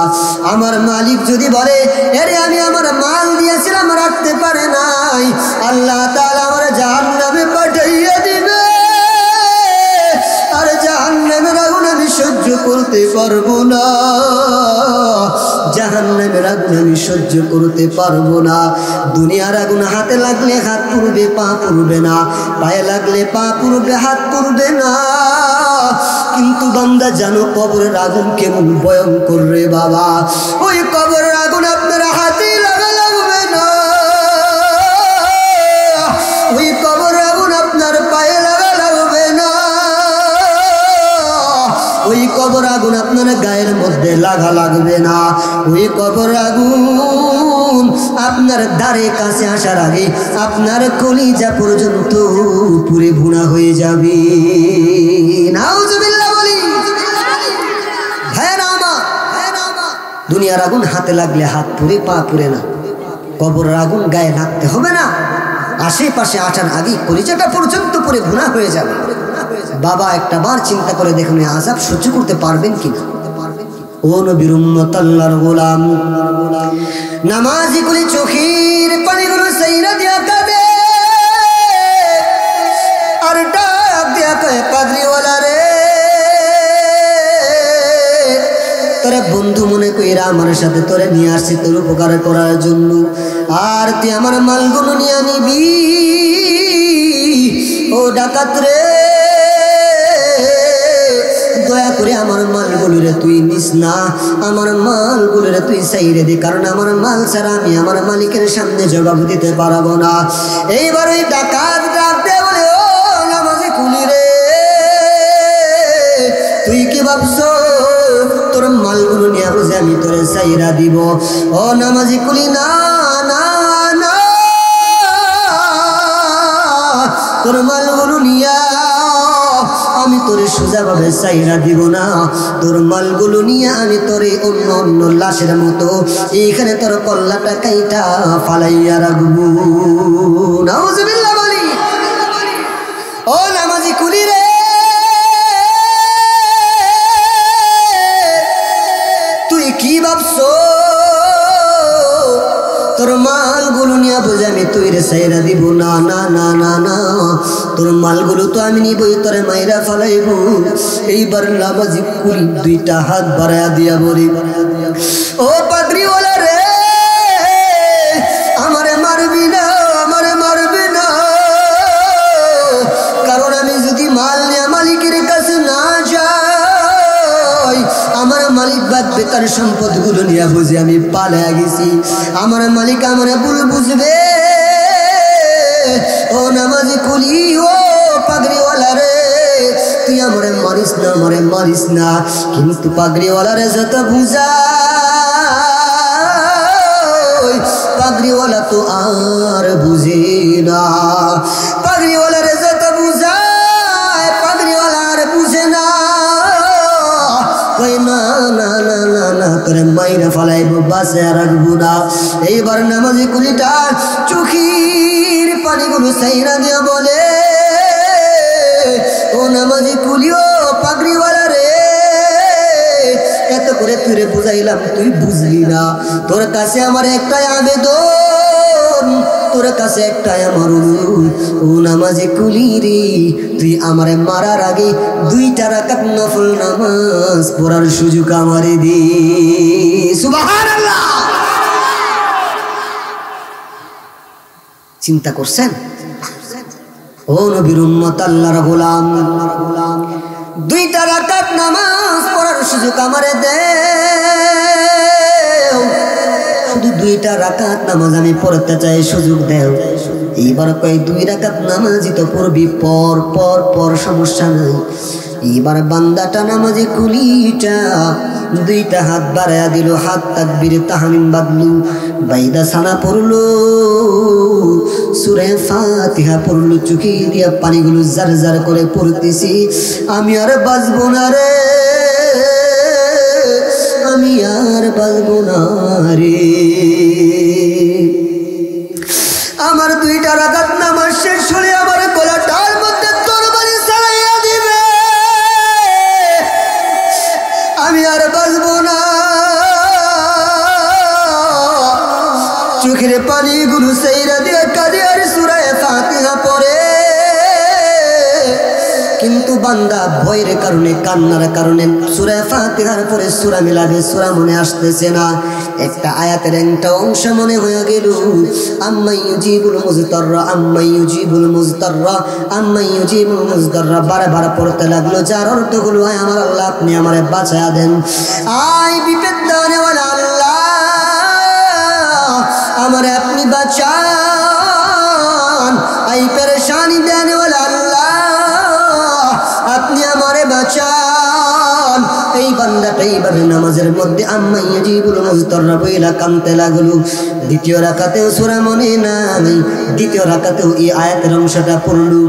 আমার মালিক যদি বলে, এরে আমি আমার মাল দিয়েছিলাম রাখতে পারে নাই, আল্লাহ তাআলা আমার জাহান্নামে পাঠাইয়া দিবে। আর জাহান্নামের আগুন আমি সহ্য করতে পারবো না, জাহান্নামের আগুন আমি সহ্য করতে পারবো না। দুনিয়ার আগুন হাতে লাগলে হাত পুড়বে, পা পুড়বে না, পায়ে লাগলে পা পুড়বে, হাত পুড়বে না। কিন্তু বান্দা জানো কবরের আগুন কেমন ভয়ঙ্কর রে বাবা। ওই কবরের আগুন আপনার হাতে লাগবে না, ওই কবরের আগুন আপনার পায়ে লাগবে না, ওই কবর আগুন আপনার গায়ের মধ্যে লাগবে না। ওই কবর আগুন আপনার দ্বারে কাছে আসার আগে আপনার কলিজা পর্যন্ত পুরে ভুনা হয়ে যাবে। নাউজুবিল্লাহ বলি। ভাইরা আমার, দুনিয়ার আগুন হাতে লাগলে হাত পুড়ে পা পুড়ে না, কবরের আগুন গায়ে লাগতে হবে না। আশেপাশে আসার আগে কলিজাটা পর্যন্ত পুরে ভুনা হয়ে যাবে। বাবা একটা বার চিন্তা করে দেখুন আযাব সহ্য করতে পারবেন কিনা। ও নবীর উম্মত আল্লাহর গোলাম, নামাজি গুলি চোখের পানিগুলো সাইরা দিয়া কাঁদে আর ডাক দিয়া কয় পাদ্রীওয়ালা রে, তোরা বন্ধু মনে কইরা আমার সাথে তোরে নিয়ে আসছি তোর উপকার করার জন্য, আর তুই আমার মালগুলো নিয়ে নিবি। ও ডাকাত রে, দয়া করে আমার মালগুলোরে তুই নিস না, আমার মালগুলোরে তুই সাইরে দে, কারণ আমার মাল ছাড়া আমি আমার মালিকের সামনে জবাব দিতে পারবো না। এইবার ওই ডাকাত ডাক দে বলে, ও নামাজি কুলি রে, তুই কি ভাবছো তোর মালগুলো নিয়ে বুঝে আমি তোরে সাইরা দিব? ও নামাজি কুলি, না না না, তোর মালগুলো নিয়া আমি তোরে সোজাভাবে সাইরা দিব না, তোর মালগুলো নিয়ে আমি তোরে অন্য অন্য লাশের মতো এইখানে তোর কল্লাটা কাইটা ফালাইয়া রাখবো। নাউজুবিল্লাহ বলি। ও নামাজি কুলি রে, তুই কি ভাবছো তোর মালগুলো নিয়ে বুঝে আমি তুই রে সাইরা দিব? না না না না না, তোর মালগুলো তো আমি নিবই, তোরে মাইরা ফালাইব। এইবার নামাজি কুলি দুইটা হাত বাড়ায়া দিয়া বলি, ও পাদ্রীওয়ালা রে, আমারে মারবি না, আমারে মারবি না, কারণ আমি যদি মাল নিয়ে মালিকের কাছে না যাই আমার মালিক ভাববে তার সম্পদগুলো নিয়ে বুঝে আমি পালায়া গেছি, আমার মালিক আমার ভুল বুঝবে। ও নামাজি কুলি, ও পাগড়িওয়ালা রে, তুই আমারে মারিস না, আমারে মারিস না, কিন্তু পাগড়িওয়ালা রে যত বুঝাই পাগড়িওয়ালা তো আর বুঝে না, পাগড়িওয়ালা রে যত বুঝায় পাগড়িওয়ালা আর বুঝে না। কই না না না না না, তোরে মাইরা ফালাইব, বাসে রাখবো না। এইবার নামাজি কুলিটা চোখের পানিগুলো সাইরা দিয়া বলে, ও নামাজি কুলিও পাগড়িওয়ালা রে, এত করে তুই বুঝাইলাম তুই বুঝলি না, তোর কাছে আমার একটাই আবেদন, তোর কাছে একটাই আমার অনুরোধ, ও নামাজি কুলি রে, তুই আমারে মারার আগে 2টা রাকাত নফল নামাজ পড়ার সুযোগ আমারে দে। সুবহানাল্লাহ। চিন্তা করছেন? ও নবীর উম্মত আল্লাহর গোলাম, 2টা রাকাত নামাজ পড়ার সুযোগ আমারে দে। শুধু 2টা রাকাত নামাজ আমি পড়তে চাই, সুযোগ দেও। এইবার কয় 2 রাকাত নামাজই তো পড়বি, পর পর পর, সমস্যা নাই। এইবার বান্দাটা নামাজি কুলিটা 2টা হাত বাড়ায়া দিল, হাত তাকবীরে তাহমিদ বাদলু, বাইদা সানা পড়লো, সূরা ফাতিহা পড়লো, চোখে দিয়া পানিগুলো জার জার করে পড়তেছি, আমি আর বাঁচবো না রে, আমি আর বাঁচবো না রে। আমার 2টা রাকাত নামাজ শেষ হলে আমার গলাটার মধ্যে তরবারি চালাইয়া দিবে, আমি আর বাঁচবো না। চোখের পানিগুলো সাইরা দিয়ে কাঁদে আর সূরা ফাতিহা পড়ে, কিন্তু বান্দা ভয়ের কারণে, কান্নার কারণে সূরা ফাতিহার পরে সূরা মিলাবে, সূরা মনে আসতেছে না। একটা আয়াতের একটা অংশ মনে হয়ে গেল, আম্মাই ইউজিবুল মুজতাররা, আম্মাই ইউজিবুল মুজতাররা, আম্মাই ইউজিবুল মুজতাররা, বারবার পড়তে লাগলো, যার অর্থগুলো হয় আমার আল্লাহ আপনি আমারে বাঁচায়া দেন, আই বিপদ দানেওয়ালা আল্লাহ আমারে আপনি বাঁচান, আই পেরেশানি দেনেওয়ালা আল্লাহ আপনি আমারে বাঁচান, নামাজের মধ্যে আম্মা ইয়াজিবুল মুজতাররা বইলা কানতে লাগলো। দ্বিতীয় রাকাতেও সূরা মনে নাই, দ্বিতীয় রাকাতেও এই আয়াতের অংশটা পড়লো।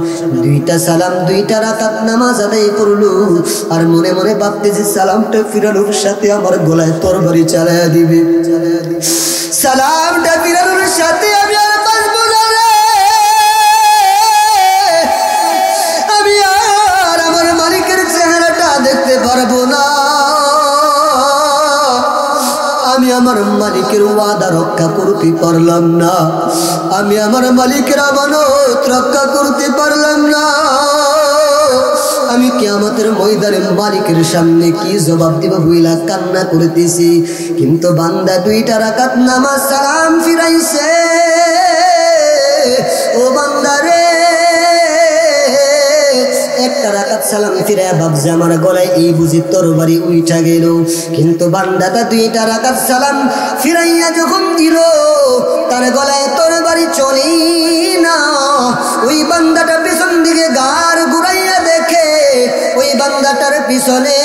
দুইটা সালাম, দুইটা রাকাত নামাজ আদায় করলো। আর মনে মনে ভাবতেছে সালামটা ফিরানোর সাথে আমার গলায় তরবারি চালায়া দিবে, সালামটা ফিরানোর সাথে আমি আর বাঁচবো না রে, আমি আর আমার মালিকের চেহারাটা দেখতে পারবো না, আমি আমার মালিকের ওয়াদা রক্ষা করতে পারলাম না, আমি আমার মালিকের আমানত রক্ষা করতে পারলাম না, আমি কিয়ামতের ময়দানে মালিকের সামনে কি জবাব দিব বইলা কান্না করতেছি। কিন্তু বান্দা দুইটা রাকাত নামাজ সালাম ফিরাইছে। ও বান্দা রে, একটা রাকাত সালাম ফিরায় ভাবছে আমার গলায় এই বুঝি তরবারি উইঠা গেল। কিন্তু বান্দাটা দুইটা রাকাত সালাম ফিরাইয়া যখন দিল, তার গলায় তরবারি চলেই না। ওই বান্দাটা পিছন দিকে গার ঘুরাইয়া দেখে, ওই বান্দাটার পিছনে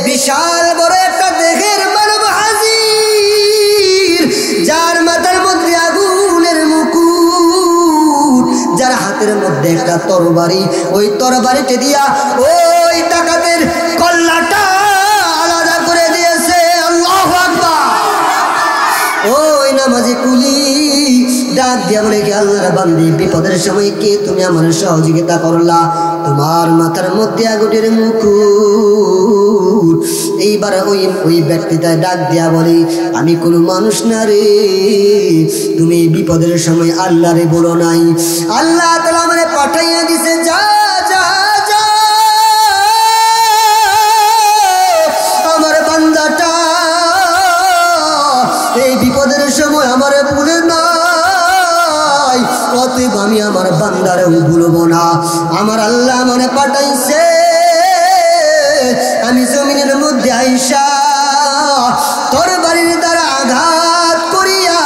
বিশাল বড় একটা দেহের মানব হাজির, যার মাথার মধ্যে আগুনের মুকুট, যার হাতের মধ্যে একটা তরবারি, ওই তরবারিতে দিয়া ওই ডাকাতের কল্লাটা আলাদা করে দিয়েছে। আল্লাহু আকবার। ওই নামাজি কুলি ডাক দিয়া বলে কি, আল্লাহর বান্দি বিপদের সময় কে তুমি আমার সহযোগিতা করলা, তোমার মাথার মধ্যে আগুনের মুকুট। এইবার ওই ব্যক্তিটা ডাক দিয়া বলে, আমি কোনো মানুষ না রে, তুমি বিপদের সময় আল্লাহরে বলো নাই, আল্লাহ তাআলা আমারে পাঠাইয়া দিছে, যা যা যা আমার বান্দাটা এই বিপদের সময় আমারে ভুলে নাই, অতএব আমি আমার বান্দারেও ভুলবো না। আমার আল্লাহ আমারে পাঠাইছে, আমি জমিনের মধ্যে আইসা তরবারির দ্বারা আঘাত করিয়া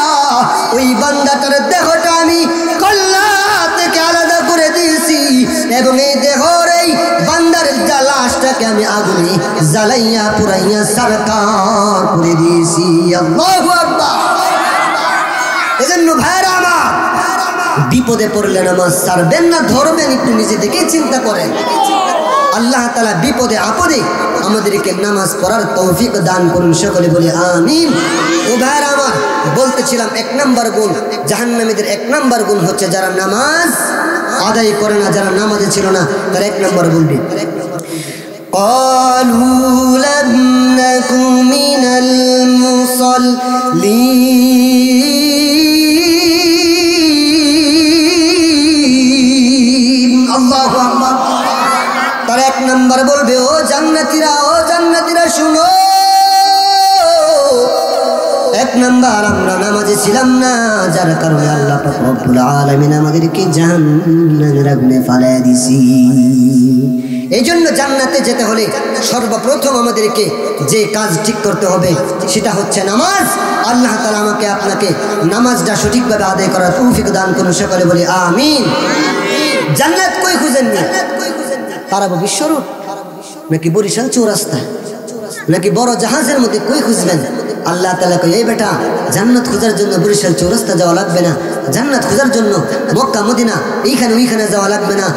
ওই বান্দাটার দেহটা আমি কল্লা থেকে আলাদা করে দিয়েছি, এবং এই দেহর এই বান্দার লাশটাকে আমি আগুনে জ্বালাইয়া পুরাইয়া সারকার করে দিয়েছি। আল্লাহু আকবার। এজন্য ভাইরা আমার, বিপদে পড়লে নামাজ ছাড়বেন না, ধরবেন, একটু নিজে থেকে চিন্তা করেন। আল্লাহ তাআলা বিপদে আপদে আমাদেরকে নামাজ পড়ার তৌফিক দান করুন, সকলে বলি আমিন। ও ভাইরা আমার, বলতেছিলাম এক নাম্বার গুণ, জাহান্নামীদের এক নাম্বার গুণ হচ্ছে যারা নামাজ আদায় করে না, যারা নামাজে ছিল না, তার এক নাম্বার বলবি, ক্বালু লাম নাকু মিনাল মুসাল্লিন। আল্লাহু আকবার। তার এক নাম্বার বলবে, ও জান্নাতীরা, ও জান্নাতীরা শুনো, এক নাম্বার আমরা নামাজে ছিলাম না, যার কারণে আল্লাহ পাক রব্বুল আলামিন আমাদেরকে জাহান্নামের আগুনে ফালাইয়া দিয়েছি। এই জন্য জান্নাতে যেতে হলে সর্বপ্রথম আমাদেরকে যে কাজ ঠিক করতে হবে সেটা হচ্ছে নামাজ। আল্লাহ তাআলা আমাকে আপনাকে নামাজটা সঠিকভাবে আদায় করার তৌফিক দান করুন, সকলে বলি আমিন। জান্নাত কই খুঁজেননি? আরব বিশ্ব রোড নাকি বরিশাল চৌরাস্তা নাকি বড় জাহাজের মধ্যে কই খুঁজবেন? আল্লাহ তাআলা কই, এই বেটা, জান্নাত খোঁজার জন্য বরিশাল চৌরাস্তা যাওয়া লাগবে না, জান্নাত খোঁজার জন্য মক্কা মদিনা এইখানে ওইখানে যাওয়া লাগবে না।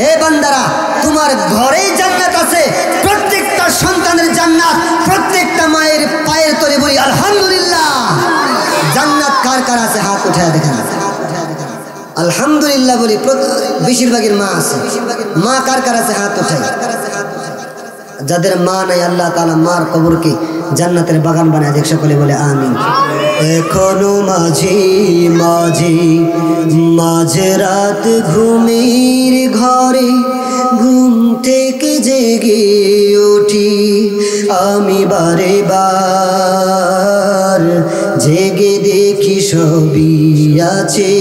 এ বান্দারা, তোমার ঘরেই জান্নাত আছে, প্রত্যেকটা সন্তানের জান্নাত, প্রত্যেকটা মায়ের পায়ের তলে বলি আলহামদুলিল্লাহ। জান্নাত কার কার আছে হাত উঠায় দেখেন। আলহামদুলিল্লাহ বলি বেশিরভাগের মা আছে। মা কার কার আছে হাত উঠায়। যাদের মা নাই, আল্লাহ তাআলা মার কবরকে জান্নাতের বাগান বানায় দেখ, সকলে বলে আমিন। এখনো মাঝে মাঝে মাঝে রাত ঘুমের ঘরে ঘুম থেকে জেগে উঠি আমি, বারে বার জেগে দেখি সবই আছে,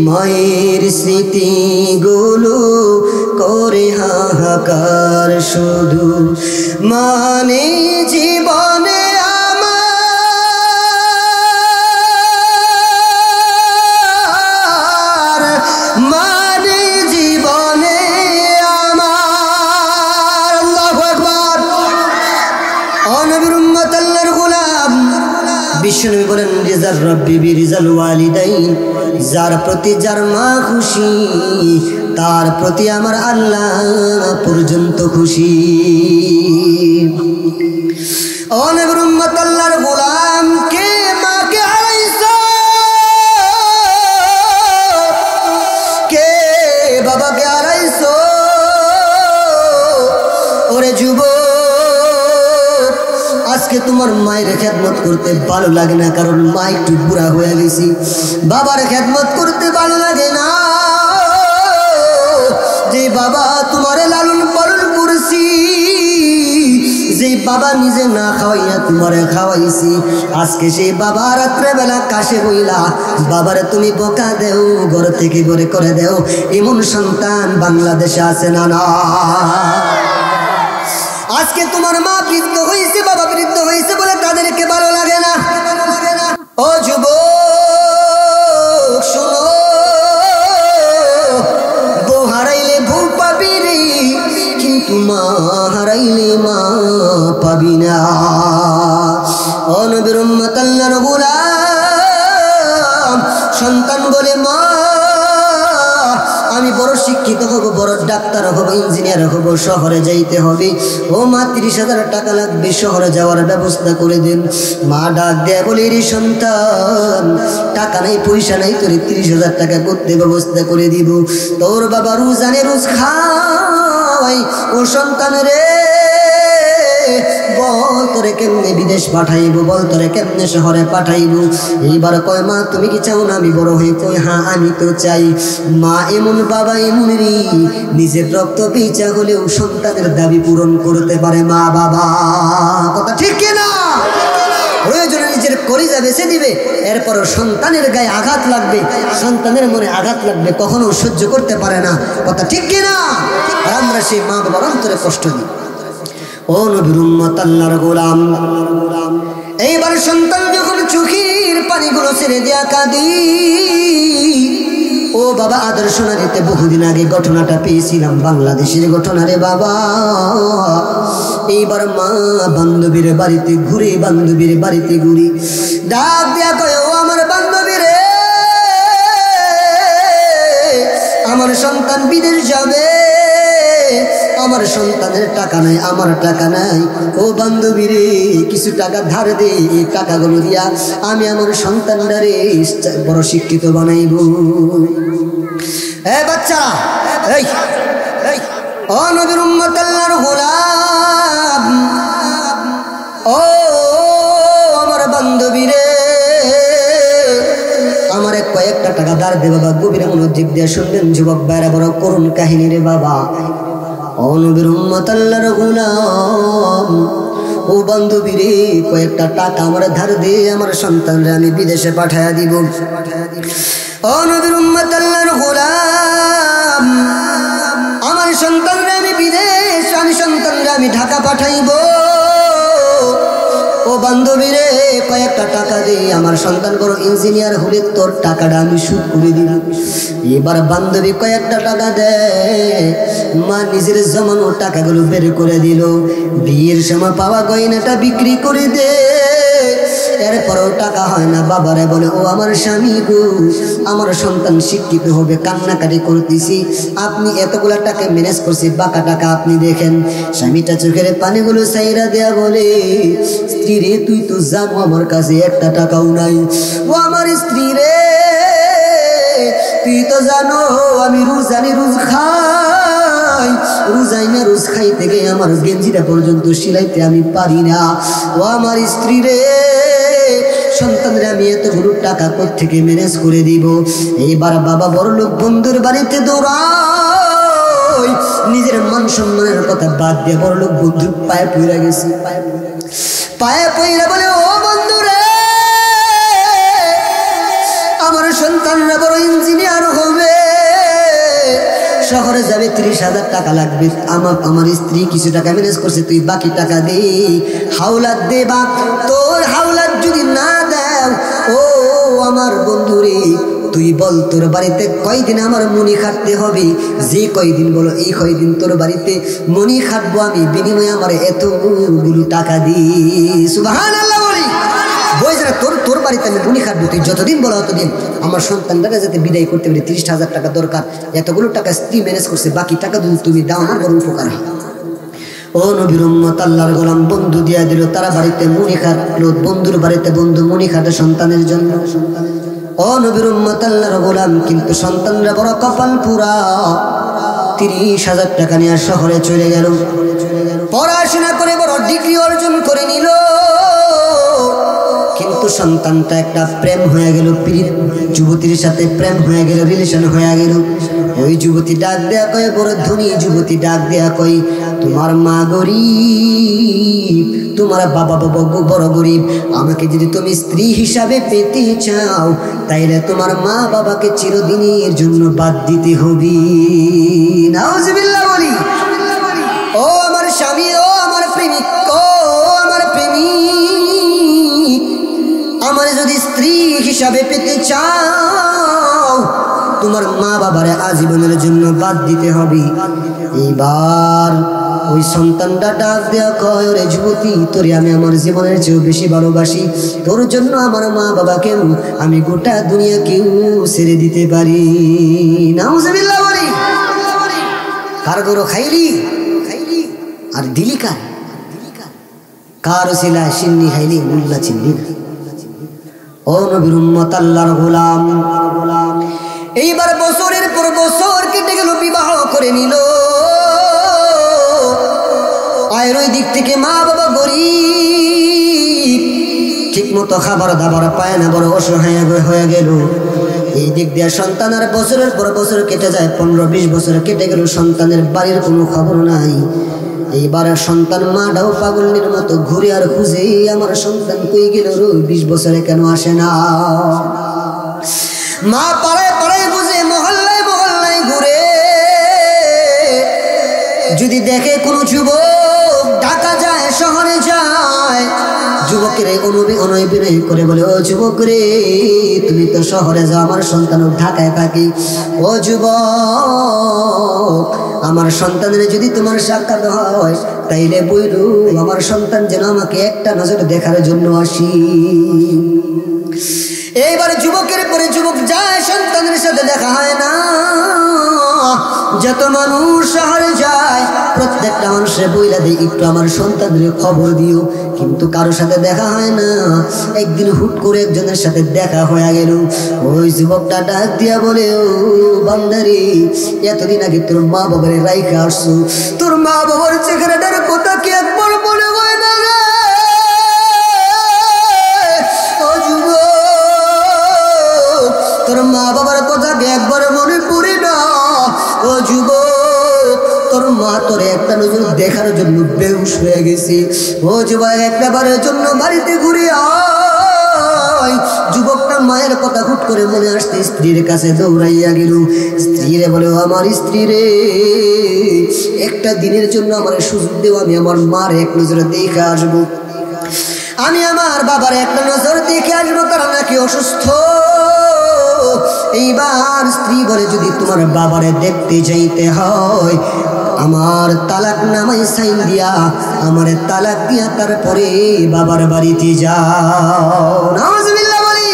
মায়ের স্মৃতিগুলো করে হাহাকার শুধু, মানে জীবনে আমার, মানে জীবনে আমার। আল্লাহু আকবার। নবী বিশ্বনবী বলেন রিজাল রব্বি বিরিজাল ওয়ালিদাইন, যার প্রতি যার মা খুশি তার প্রতি আমার আল্লাহ পর্যন্ত খুশি। ও নবীর উম্মত আল্লাহর গোলাম, কে মাকে হারাইছো, কে বাবাকে হারাইছো, ওরে যুবক আজকে তোমার মায়ের খেদমত করতে ভালো লাগে না, কারণ মা একটু বুড়া হয়ে গেছি। বাবার খেদমত করতে ভালো লাগে না, যে বাবা তোমারে লালন পালন করছি, যে বাবা নিজে না খাওয়াইয়া তোমারে খাওয়াইছি, আজকে সেই বাবা রাত্রে বেলা কাশে বইলা বাবারে তুমি বোকা দেও, ঘর থেকে ঘরে করে দেও, এমন সন্তান বাংলাদেশে আছে না? না, আজকে তোমার মা বৃদ্ধ হয়েছে, বাবা বৃদ্ধ হয়েছে বলে তাদেরকে ভালো লাগে না। ও যুবক শোনো, বউ হারাইলে বউ পাবি রে, কিন্তু মা হারাইলে মা পাবি না। ও নবীর উম্মত আল্লাহর গোলাম, সন্তান বলে মা আমি বড় শিক্ষিত হব, বড় ডাক্তার হব, ইঞ্জিনিয়ার হব, শহরে যাইতে হবে। ও মা 30,000 টাকা লাগবে, শহরে যাওয়ার ব্যবস্থা করে দেন। মা ডাক দেয় বলে রে সন্তান, টাকা নাই পয়সা নাই, তোর 30,000 টাকা করতে ব্যবস্থা করে দিব। তোর বাবা রোজানে রোজ খাওয়াই, ও সন্তান রে বল তোরে কেমনে বিদেশ পাঠাইব, বল তোরে কেমনে শহরে পাঠাইব। এইবার কয় মা তুমি কি চাও না আমি বড় হয়ে? কই হ্যাঁ আমি তো চাই। মা এমন বাবা এমন রে, নিজের রক্ত বেচা হলেও সন্তানের দাবি পূরণ করতে পারে মা বাবা। কথা ঠিক কিনা? প্রয়োজনে নিজের কলিজা বেছে দিবে, এরপর সন্তানের গায়ে আঘাত লাগবে, সন্তানের মনে আঘাত লাগবে, কখনো সহ্য করতে পারে না। কথা ঠিক কিনা? আর আমরা সেই মা বাবার অন্তরে কষ্ট দিই। ও নবীর উম্মত আল্লাহর গোলাম, এইবার সন্তান যখন চোখের পানিগুলো ছেড়ে দেয়া কাঁদি, ও বাবা আদর্শ নারীতে বহুদিন আগে ঘটনাটা পেয়েছিলাম, বাংলাদেশের ঘটনা রে বাবা। এইবার মা বান্ধবীর বাড়িতে ঘুরে, বান্ধবীর বাড়িতে ঘুরি, ডাক দেয়া কয় ও আমার বান্ধবী রে, আমার সন্তান বিদেশ যাবে, আমার সন্তানের টাকা নাই, আমার টাকা নাই, ও বান্ধবী রে কিছু টাকা ধার দে, এই টাকাগুলো দিয়া আমি আমার সন্তানটারে বড় শিক্ষিত বানাইব। এ বাচ্চা, এই ও নবীর উম্মত আল্লাহর গোলাম, ও আমার বান্ধবী রে, আমার কয়েকটা টাকা ধার দে বাবা। গভীর মনোযোগ দিয়ে শুনবেন যুবক ভাইরা, বড় করুণ কাহিনী রে বাবা। ও নবীর উম্মত আল্লাহর গোলাম, ও বান্ধবী রে কয়েকটা টাকা আমার ধার দে, আমার সন্তানরা আমি বিদেশে পাঠায়া দিব। ও নবীর উম্মত আল্লাহর গোলাম, আমার সন্তানরা আমি বিদেশ, আমি সন্তানরা আমি ঢাকা পাঠাইব। ও বান্ধবী রে কয়েকটা টাকা দে, আমার সন্তান বড় ইঞ্জিনিয়ার হলে তোর টাকাটা আমি শোধ করে দিব। এবার বান্ধবী কয়েকটা টাকা দেয়, মা নিজের জমানো টাকাগুলো বের করে দিল, বিয়ের সময় পাওয়া গয়নাটা বিক্রি করে দে, এরপরও টাকা হয় না। বাবারে বলে ও আমার স্বামী গো, আমার সন্তান শিক্ষিত হবে, কান্নাকাটি করতেছি, আপনি এতগুলা টাকা ম্যানেজ করছি, বাকা টাকা আপনি দেখেন। স্বামীটা চোখের পানিগুলো সাইরা দেয়া বলে স্ত্রী রে তুই তো জানো আমার কাছে একটা টাকাও নাই। ও আমার স্ত্রী রে তুই তো জানো আমি রোজানি রোজ খাই, রোজাই না রোজ খাইতে গিয়ে আমার গেঞ্জিটা পর্যন্ত সিলাইতে আমি পারি না। ও আমার স্ত্রী রে সন্তানরা আমি এতগুলো টাকা কোত্থেকে ম্যানেজ করে দিব। এইবার বাবা বড়লোক বন্ধুর বাড়িতে দৌড়াই, নিজের মান সম্মানের কথা বাদ দিয়ে বড়লোক বন্ধুর পায়ে পড়ে গেছি, পায়ে পড়ে বলে ও বন্ধু রে আমার সন্তানরা বড় ইঞ্জিনিয়ার হবে, শহরে যাবে, 30,000 টাকা লাগবে, আমার স্ত্রী কিছু টাকা ম্যানেজ করছে, তুই বাকি টাকা দে, হাওলাত দে। বা তোর হাওলাত যদি না দেও ও আমার বন্ধুরে তুই বল তোর বাড়িতে কয়দিন আমার মনি খাটতে হবে, যে কয়দিন বলো এই কয়দিন তোর বাড়িতে মনি খাটবো আমি, বিনিময়ে আমার এতগুলো টাকা দি। সুবহানাল্লাহ বলি বই তোর বাড়িতে আমি মুনি খাটবো, তুই যতদিন বলো ততদিন আমার সন্তানটাকে যাতে বিদায় করতে পারি। 30,000 টাকা দরকার, এতগুলো টাকা স্ত্রী ম্যানেজ করছে, বাকি টাকা যদি তুমি দাও আমার বড় উপকার হয়। ও নবীর উম্মত, আল্লাহর গোলাম বন্ধু দিয়া দিল, তারা বাড়িতে মুনি খাটলো, বন্ধুর বাড়িতে বন্ধু মুনি খাটে সন্তানের জন্য। ও নবীর উম্মত, আল্লাহর গোলাম, কিন্তু সন্তানরা বড় কপাল পুরা, 30,000 টাকা নিয়ে শহরে চলে গেল, পড়াশোনা করে বড় ডিগ্রি অর্জন করে নিল। কিন্তু সন্তানটা একটা প্রেম হয়ে গেল, যুবতীর সাথে প্রেম হয়ে গেল, রিলেশন হয়ে গেল। ওই যুবতী ডাক দেয়া কয়, বড় ধনী যুবতী ডাক দেয়া কয়, তোমার মা গরিব, তোমার বাবা বড় গরিব, আমাকে যদি তুমি স্ত্রী হিসাবে পেতে চাও তাইলে তোমার মা বাবাকে চিরদিনের জন্য বাদ দিতে হবে। নাউজুবিল্লাহ বলি। ও আমার স্বামী, ও আমার প্রেমিক, ও আমার প্রেমিক, আমার যদি স্ত্রী হিসাবে পেতে চাও তোমার মা বাবারে আজীবনের জন্য বাদ দিতে হবে। এইবার ওই সন্তানটা ডাক দেয়া কয়, ওরে যুবতী, তোরে আমি আমার জীবনের চেয়েও বেশি ভালোবাসি, তোর জন্য আমার মা বাবাকেও আমি গোটা দুনিয়াকেও ছেড়ে দিতে পারি। নাউজুবিল্লাহ বলি। কার গরো খাইলি আর দিলি কার? কার ওসিলা সিন্নি খাইলি, মুল্লা চিনলি না। ও নবীর উম্মত, আল্লাহর গোলাম, এইবার বছরের পর বছর কেটে গেল, বিবাহ করে নিল। আয়ের ওই দিক থেকে মা বাবা গরিব, ঠিক মতো খাবার দাবার পায় না, বড় অসহায় হয়ে গেল। এই দিক দিয়ে সন্তান আর বছরের পর বছর কেটে যায়, 15-20 বছর কেটে গেল, সন্তানের বাড়ির কোনো খবর নাই। এইবার সন্তান মাটাও পাগলের মতো ঘুরে আর খুঁজে, আমার সন্তান কই গেল, 20 বছরে কেন আসে না? মা পাড়ায় পাড়ায় বুঝে, মহল্লায় মহল্লায় ঘুরে, যদি দেখে কোনো যুবক ঢাকা যায়, শহরে যায়, যুবকের অনবিনয় করে বলে, ও যুবক রে, তুমি তো শহরে যাও, আমার সন্তান ঢাকায় থাকি। ও যুবক, আমার সন্তানের যদি তোমার সাক্ষাৎ হয় তাইলে বইল আমার সন্তান যেন আমাকে একটা নজরে দেখার জন্য আসি। এইবার যুবকের পরে যুবক যায়, সন্তানের সাথে দেখা হয় না। যত মানুষ শহরে যায় প্রত্যেকটা মানুষের বইলা দেয়, একটু আমার সন্তানের খবর দিও, কিন্তু কারোর সাথে দেখা হয় না। একদিন হুট করে একজনের সাথে দেখা হয়ে গেল। ওই যুবকটা ডাক দিয়া বলে, ও বান্দারে, এতদিন আগে তোর মা বাবার রাইখা আসছো, তোর মা বাবার চেহারাটার কথা কি একবার মনে হয় না রে? ও যুবক, তোর মা বাবার কথা কি একবার মনে পড়ে না? ও যুবক, তোর মা তোরে একটা নজর দেখার জন্য বেহুশ হয়ে গেছে। ও যুবক, একটা বারের জন্য বাড়িতে ঘুরে আয়। যুবকটা মায়ের কথা হুট করে মনে আসতে স্ত্রীর কাছে দৌড়াইয়া গেল। স্ত্রীরে বলে, আমার স্ত্রী রে, একটা দিনের জন্য আমার সুযোগ দেও, আমি আমার মার এক নজরে দেখে আসবো, আমি আমার বাবার একটা নজর দেখে আসবো, তারা নাকি অসুস্থ। এইবার স্ত্রী বলে, যদি তোমার বাবারে দেখতে যাইতে হয় আমার তালাক নামাই সাইন দিয়া, আমার তালাক দিয়া তারপরে বাবার বাড়িতে যাও। নাউজুবিল্লাহ বলি।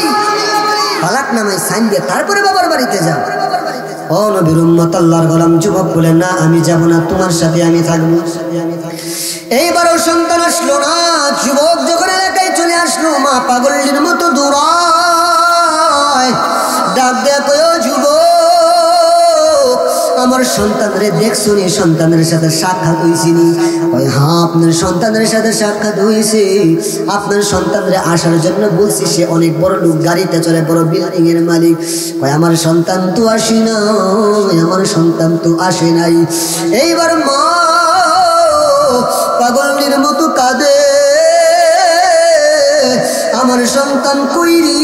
তালাক নামাই সাইন দিয়া তারপরে বাবার বাড়িতে যাও। ও নবীর উম্মত, আল্লাহর গোলাম যুবক বলে, না আমি যাব না, তোমার সাথে আমি থাকবো। এইবারও সন্তান আসলো না। যুবক যখন এলাকায় চলে আসলো, মা পাগলের মতো দৌড়ায়, ডাক দেয়া কয়, ও যুবক, আমার সন্তানরে দেখছো নি? সন্তানের সাথে সাক্ষাৎ হয়েছি নি? কয়, হ্যাঁ, আপনার সন্তানের সাথে সাক্ষাৎ হয়েছে। আপনার সন্তানরে আসার জন্য বলছি, সে অনেক বড় লোক, গাড়িতে চলে, বড় বিল্ডিং এর মালিক। কয়, আমার সন্তান তো আসি না, আমার সন্তান তো আসে নাই। এইবার মা পাগলের মতো কাঁদে, আমার সন্তান কইরি,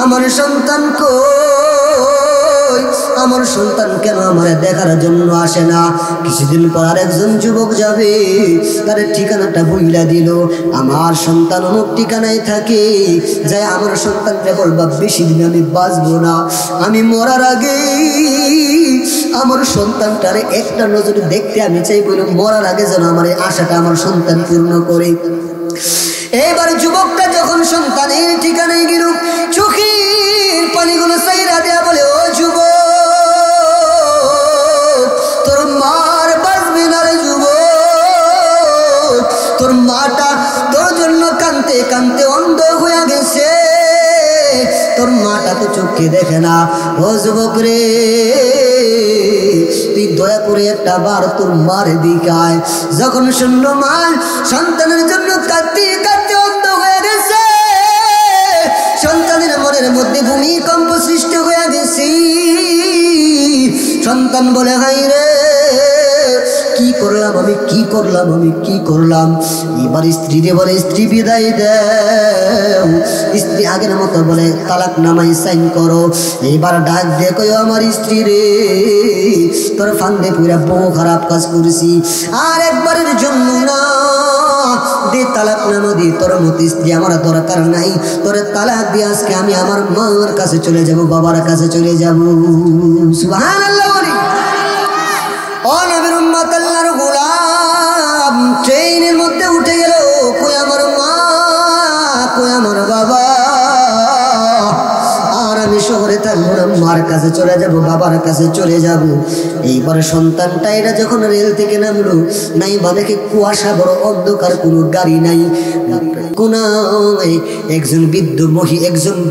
আমার সন্তান কই, আমার সন্তান কেন আমার দেখার জন্য আসে না? কিছুদিন পর আরেকজন যুবক যাবে, তার ঠিকানাটা বইলা দিল, আমার সন্তান অমুক ঠিকানায় থাকে, যাই আমার সন্তানকে বলবা বেশি দিন আমি বাঁচবো না, আমি মরার আগে আমার সন্তানটারে একটা নজরে দেখতে আমি চাই, বলে মরার আগে যেন আমার এই আশাটা আমার সন্তান পূর্ণ করে। এইবার যুবকটা যখন সন্তানের ঠিকানায় গেল, চোখের পানিগুলো সাইরা দেয়া বলে, ও যুবক, তোর মার বাঁচবে না রে যুবক, তোর মাটা তোর জন্য কাঁদতে কাঁদতে অন্ধ হয়ে গেছে, তোর মাটা তো চোখে দেখে না। ও যুবক রে, তুই দয়া করে একটা বার তোর মার দিকায়। যখন শূন্য মাল সন্তানের জন্য কাঁদতে কাঁদতে অন্ধ হয়ে গেছে, সন্তানের মনের মধ্যে ভূমিকম্প সৃষ্টি হয়ে গেছে। সন্তান বলে, হাই রে, কি করলাম আমি, কি করলাম আমি, কি করলাম। এবার স্ত্রী রে বলে, স্ত্রী বিদায় দেও। স্ত্রী আগের মতো বলে, তালাক নামাই সাইন করো। এবার ডাক দেখো, আমার স্ত্রী রে, তোর ফান্দে পুরা বউ খারাপ কাজ করেছি, আর একবারের জন্য না, দে তালাক নামা দি, তোর মতো স্ত্রী আমার দরকার নাই, তোর তালাক দিয়ে আজকে আমি আমার মার কাছে চলে যাব, বাবার কাছে চলে যাব। সুবহানাল্লাহ বলি। ও নবীর উম্মত, আল্লাহর গোলাম ট্রেনের মধ্যে উঠে গেল, কই আমার মা, কই আমার বাবা, আর আমি শহরে থাকবো না, মার কাছে চলে যাব, বাবার কাছে চলে যাব। এইবার সন্তানটা এটা যখন রেল থেকে নামলো, নাই বা দেখে কুয়াশা, বড় অন্ধকার, কোনো গাড়ি নাই, কোনায় একজন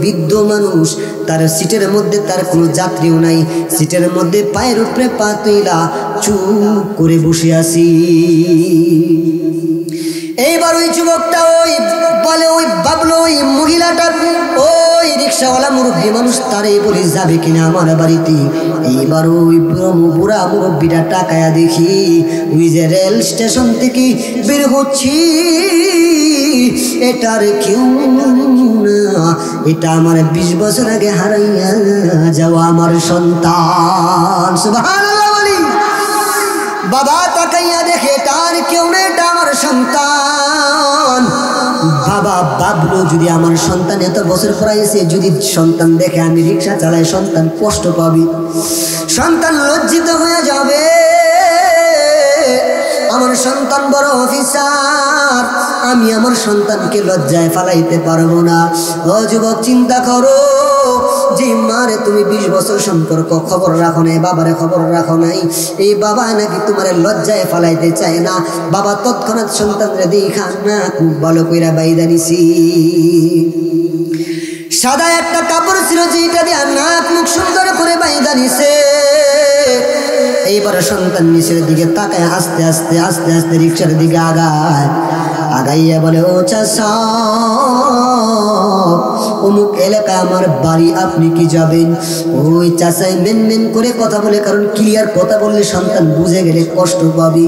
বৃদ্ধ মানুষ, তার সিটের মধ্যে তার কোনো যাত্রীও নাই, সিটের মধ্যে পায়ের উপরে পা তুইলা চুপ করে বসে আছি। এইবার ওই যুবকটা ওই বলে, ওই ভাবলো ওই মহিলাটা, ওই রিক্সাওয়ালা মুরব্বী মানুষ, তারে বলে যাবে কিনা আমার বাড়িতে। এইবার ওই বুড়া মুরব্বীটা টাকায়া দেখি, ওই যে রেল স্টেশন থেকে বের হচ্ছি, এটার কেউ না, এটা আমার 20 বছর আগে হারাইয়া যাওয়া আমার সন্তান। সুবহানাল্লাহ বলি। বাবা তাকাইয়া দেখে, তার কেউ না, এটা আমার সন্তান। বাবা ভাবলো, যদি আমার সন্তান এত বছর পর এসে যদি সন্তান দেখে আমি রিক্সা চালাই, সন্তান কষ্ট পাবে, সন্তান লজ্জিত হয়ে যাবে, আমার সন্তান বড় অফিসার, আমি আমার সন্তানকে লজ্জায় ফালাইতে পারবো না। ও যুবক, চিন্তা করো, যে মারে তুমি 20 বছর সম্পর্ক খবর রাখো নাই, বাবারে খবর রাখো নাই, এই বাবা নাকি তোমার লজ্জায় ফালাইতে চায় না। বাবা তৎক্ষণাৎ সন্তানরে দেখা না খুব ভালো কইরা বাইদা নিছি। সাদা একটা কাপড় ছিল, যেটা দিয়ে নাক মুখ সুন্দর করে বাইদা নিছে। এইবার সন্তান নিচের দিকে তাকায়, আস্তে আস্তে আস্তে আস্তে রিক্সার দিকে আগাইয়া বলে, ও চাচা, অমুক এলাকা আমার বাড়ি, আপনি কি যাবেন? ওই চাচাই মেন করে কথা বলে, কারণ ক্লিয়ার কথা বললে সন্তান বুঝে গেলে কষ্ট পাবি।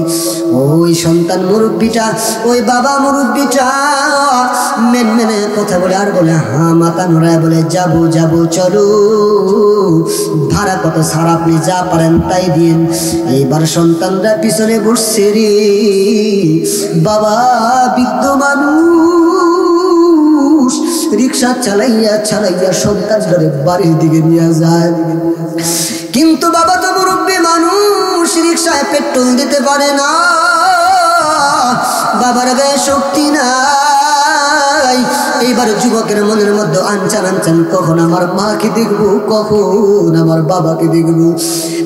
ওই সন্তান মুরব্বিটা, ওই বাবা মুরব্বিটা মেনে কথা বলে, আর বলে হ্যাঁ মাথা নোড়ায় বলে, যাবো যাবো, চলো, ভাড়া কত ছাড়, আপনি যা পারেন তাই দিন। এইবার সন্তানরা পিছনে বসছে রে, বাবা বৃদ্ধ মানুষ রিক্সা চালাইয়া সন্তানটারে বাড়ির দিকে নিয়ে যায়। কিন্তু বাবা তো মুরব্বী মানুষ, রিক্সায় পেট্রোল দিতে পারে না, বাবার গায়ে শক্তি নাই। এইবার যুবকের মনের মধ্যে আনচান, কখন আমার মাকে দেখবো, কখন আমার বাবাকে দেখবো।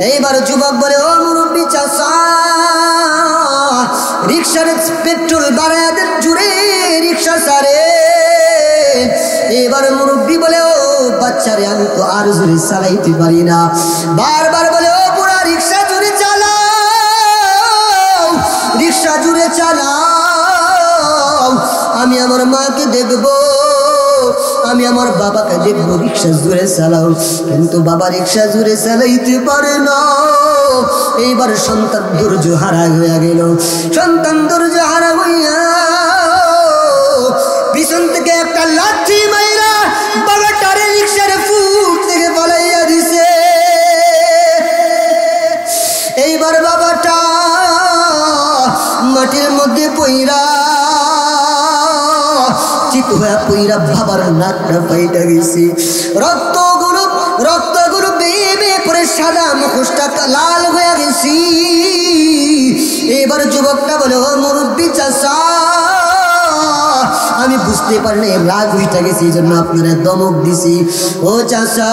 এইবার যুবক বলে, ও মুরব্বী চাচা, রিক্সার পেট্রোল বাড়ায় দেন, জুড়ে রিক্সা সারে। এবার মুরব্বী বলে, ও বাচ্চারে, আমি তো আর জোরে চালাইতে পারি না। বারবার বলে, ও পুরা রিক্সা জুড়ে চালাও, রিক্সা জুড়ে চালাও, আমি আমার মাকে দেখবো, আমি আমার বাবাকে দেখবো, রিক্সা জুড়ে চালাও। কিন্তু বাবা রিক্সা জুড়ে চালাইতে পারে না। এইবার সন্তান ধৈর্য হারা হইয়া গেল। সন্তান ধৈর্য হারা হইয়া পিছন থেকে একটা লাঠি মাইরা বাবাটারে রিক্সার ফুট থেকে পালাইয়া দিছে। এইবার বাবাটা মাটির মধ্যে পইরা চিত হয়ে পইরা বাবার নাকটা ফাইটা গেছে। রক্তগুলো বেয়ে করে সাদা মুখোশটা লাল হয়ে গেছি। এবার যুবকটা বলে, ও মুরব্বী চাচা, আমি বুঝতে পারি না, রাগ উঠে গেছি, এই জন্য আপনারা দমক দিছি। ও চাচা,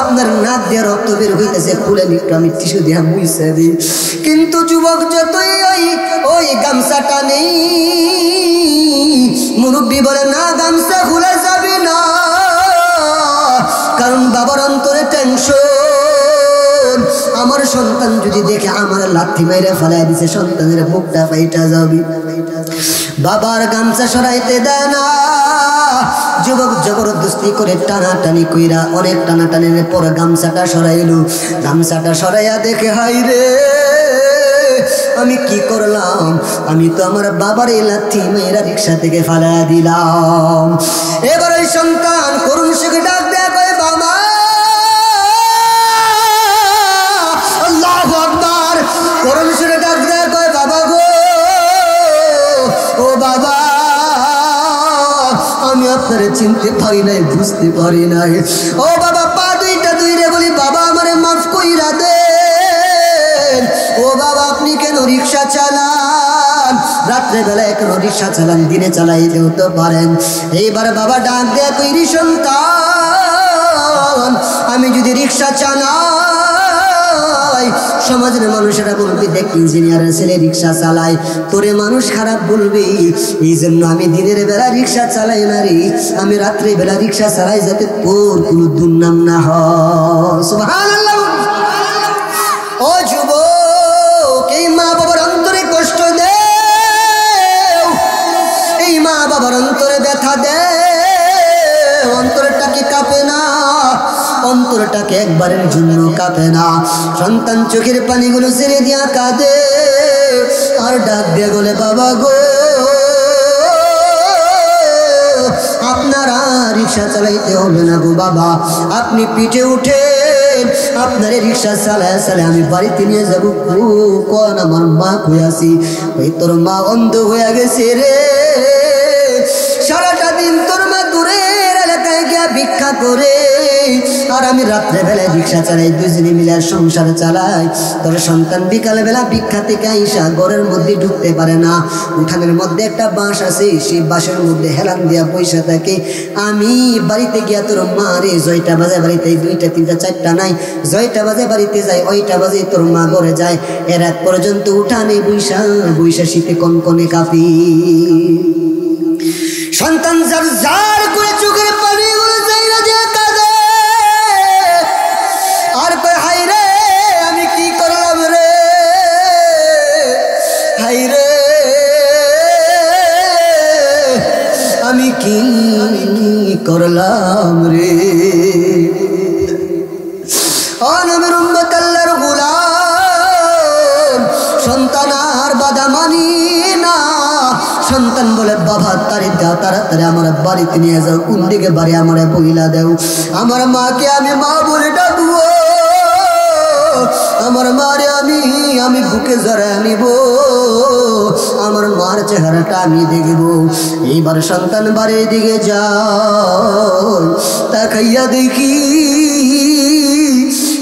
আপনার নাক দিয়ে রক্ত বের হইতেছে, খুলে নিকটু আমি টিস্যু দিয়ে মুছে দিই। কিন্তু যুবক যতই ওই গামছাটা নেই, মুরব্বী বলে না গামছা খুলে যাবে না, কারণ বাবার অন্তরে টেনশন, আমার সন্তান যদি দেখে আমার লাথি মেরে ফেলাই দিছে, সন্তানের বুকটা ফাইটা যাবে। বাবার গামছা সরাইতে দেয় না, যুবক জবরদস্তি করে টানাটানি কইরা অনেক টানাটানির পর গামছাটা সরাইলো। গামছাটা সরাইয়া দেখে হাই রে, আমি কি করলাম, আমি তো আমার বাবার এই লাথি মেয়েরা রিক্সা থেকে ফালা দিলাম। এবার ওই সন্তান করুণ সুখে ডাক দেয়া কয় বাবা, আল্লাহু আকবার, করুণ সুখে ডাক দেয়া কয় বাবা গো, ও বাবা আমি আপনারে চিনতে পারি নাই, বুঝতে পারি নাই। ও বাবা পা দুইটা দুইরে বলি বাবা আমারে মাফ কইরা দেন। ও বাবা আপনি কেন রিক্সা চালান, রাত্রে বেলায় কেন রিক্সা চালান, দিনে চালাইতেও তো পারেন। এইবার বাবা ডাক দেয়া কইরি সন্তান, আমি যদি রিক্সা চালাই সমাজের মানুষেরা বলবে দেখ ইঞ্জিনিয়ারের ছেলে রিক্সা চালায়, তোরে মানুষ খারাপ বলবে, এই জন্য আমি দিনের বেলা রিক্সা চালাই না রে, আমি রাত্রে বেলা রিক্সা চালাই যাতে তোর কোনো দুর্নাম না হয়। সুবহানাল্লাহ। ও যুবক, এই মা বাবার অন্তরে কষ্ট দে, এই মা বাবার অন্তরে ব্যথা দে, অন্তরটা কি কাঁপে না, অন্তরটাকে একবারের জন্য কাঁপে না। সন্তান চোখের পানিগুলো ছেড়ে দিয়া কাঁদে আর ডাক দিয়ে বলে বাবা গো, আপনারা রিক্সা চালাইতে হবে না গো বাবা, আপনি পিঠে উঠেন, আপনারে রিক্সা চালায় চালায় আমি বাড়িতে নিয়ে যাবো। কোন আমার মা কই আছি, ওই তোর মা অন্ধ হয়ে গেছে রে, সারাটা দিন তোর মা দূরের এলাকায় গিয়া ভিক্ষা করে, আর আমি রাত্রে বেলায় রিক্সা চালাই, দুজনে মিলে সংসার চালাই। তোর সন্তান বিকাল বেলা ভিক্ষা থেকে আইসা ঘরের মধ্যে ঢুকতে পারে না, উঠানের মধ্যে একটা বাঁশ আছে, সেই বাঁশের মধ্যে হেলান দিয়া পয়সা থাকে। আমি বাড়িতে গিয়া তোর মা রে, জয়টা বাজে বাড়িতে, দুইটা তিনটা চারটা নাই, জয়টা বাজে বাড়িতে যায়, ওইটা বাজে তোর মা ঘরে যায়, এর এক পর্যন্ত উঠানে বৈশা বৈশা শীতে কনকনে কাঁপি। সন্তান যার যার করে চোখের পানি গুলো যাই না যে কাঁদে, আর কয় হাই রে আমি কি করলাম রে, হাই রে আমি কি করলাম রে। নবীর উম্মত আল্লাহর গোলাম, সন্তান আর বাধা মানি না। সন্তান বলে বাবা তাড়াতাড়ি দাও, তাড়াতাড়ি আমার বাড়িতে নিয়ে যাও, কোন দিকে বাড়ি আমার বইলা দেও, আমার মাকে আমি মা বলে ডাকবো, আমার মারে আমি বুকে জড়ায় নিব, আমার মার চেহারাটা আমি দেখব। এইবার সন্তান বাড়ির দিকে যাও, তাকাইয়া দেখি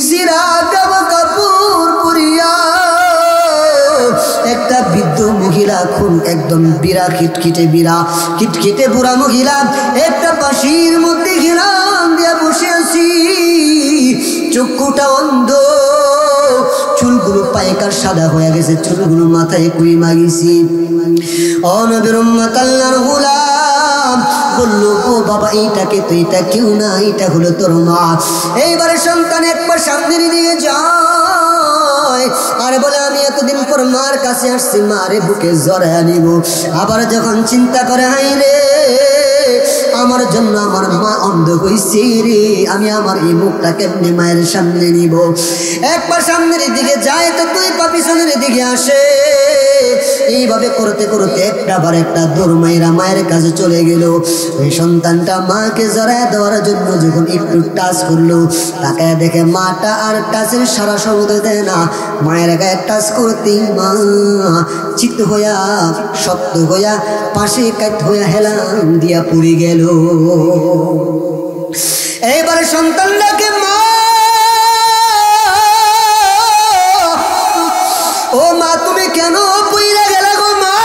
সিরা কাপড় পরিয়া একটা বৃদ্ধ মহিলা, খুন একদম বিরা খিটখিটে বিরা খিটখিটে বুড়া মহিলা, একটা বাঁশির মধ্যে ঘিরান দিয়া বসে আছি, চক্ষুটা অন্ধ, চুলগুলো পায়কার সাদা হয়ে গেছে, চুলগুলো মাথায় কুই মাগিছি। ও নবীর উম্মত আল্লাহর গোলাম বলল ও বাবা এইটাকে তো, এটা কেউ না, এটা হলো তোর মা। এইবারে সন্তান একবার সামনের দিকে যায় আর বলে আমি এতদিন পর মার কাছে আসছি, মারে বুকে জড়ায় নিব। আবার যখন চিন্তা করে হাই রে আমার জন্য আমার মা অন্ধ হইছে রে, আমি আমার এই মুখটা কেমনে মায়ের সামনে নিব। একবার সামনের দিকে যায় তো দুই পা পিছনের দিকে আসে, এইভাবে করতে করতে একটা বার একটা দৌড় মায়েরা মায়ের কাছে চলে গেল। ওই সন্তানটা মাকে জড়ায় দেওয়ার জন্য যখন একটু টাচ করলো, তাকে দেখে মাটা আর টাচের সারা শব্দ দেয় না, মায়ের গায়ে টাচ করতেই মা চিত হইয়া শক্ত হইয়া পাশে কাট হইয়া হেলান দিয়া পুড়ে গেল। এইবারে সন্তানটাকে মা, ও মা তুমি কেন পুইরা গেলা গো মা,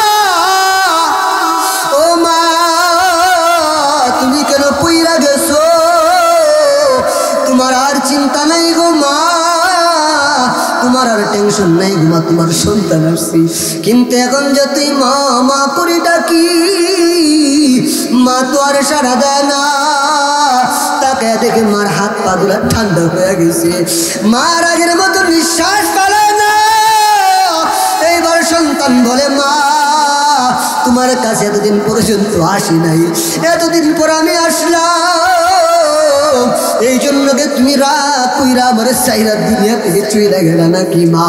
তোমার আর টেনশন নাই মা, তোমার সন্তান আসছি। কিন্তু এখন যতই মা মা করে ডাকি, মা তো আর সাড়া দেয় না। তাকে দেখে মার হাত পা গুলা ঠান্ডা হয়ে গেছে, মার আগের মতো নিঃশ্বাস ফেলে না। এইবার সন্তান বলে, মা তোমার কাছে এতদিন পর্যন্ত আসি নাই, এতদিন পর আমি আসলাম, এই জন্য তুমি রাগ কইরা আমার চাইরা দুনিয়া থেকে চুইরা গেল নাকি মা?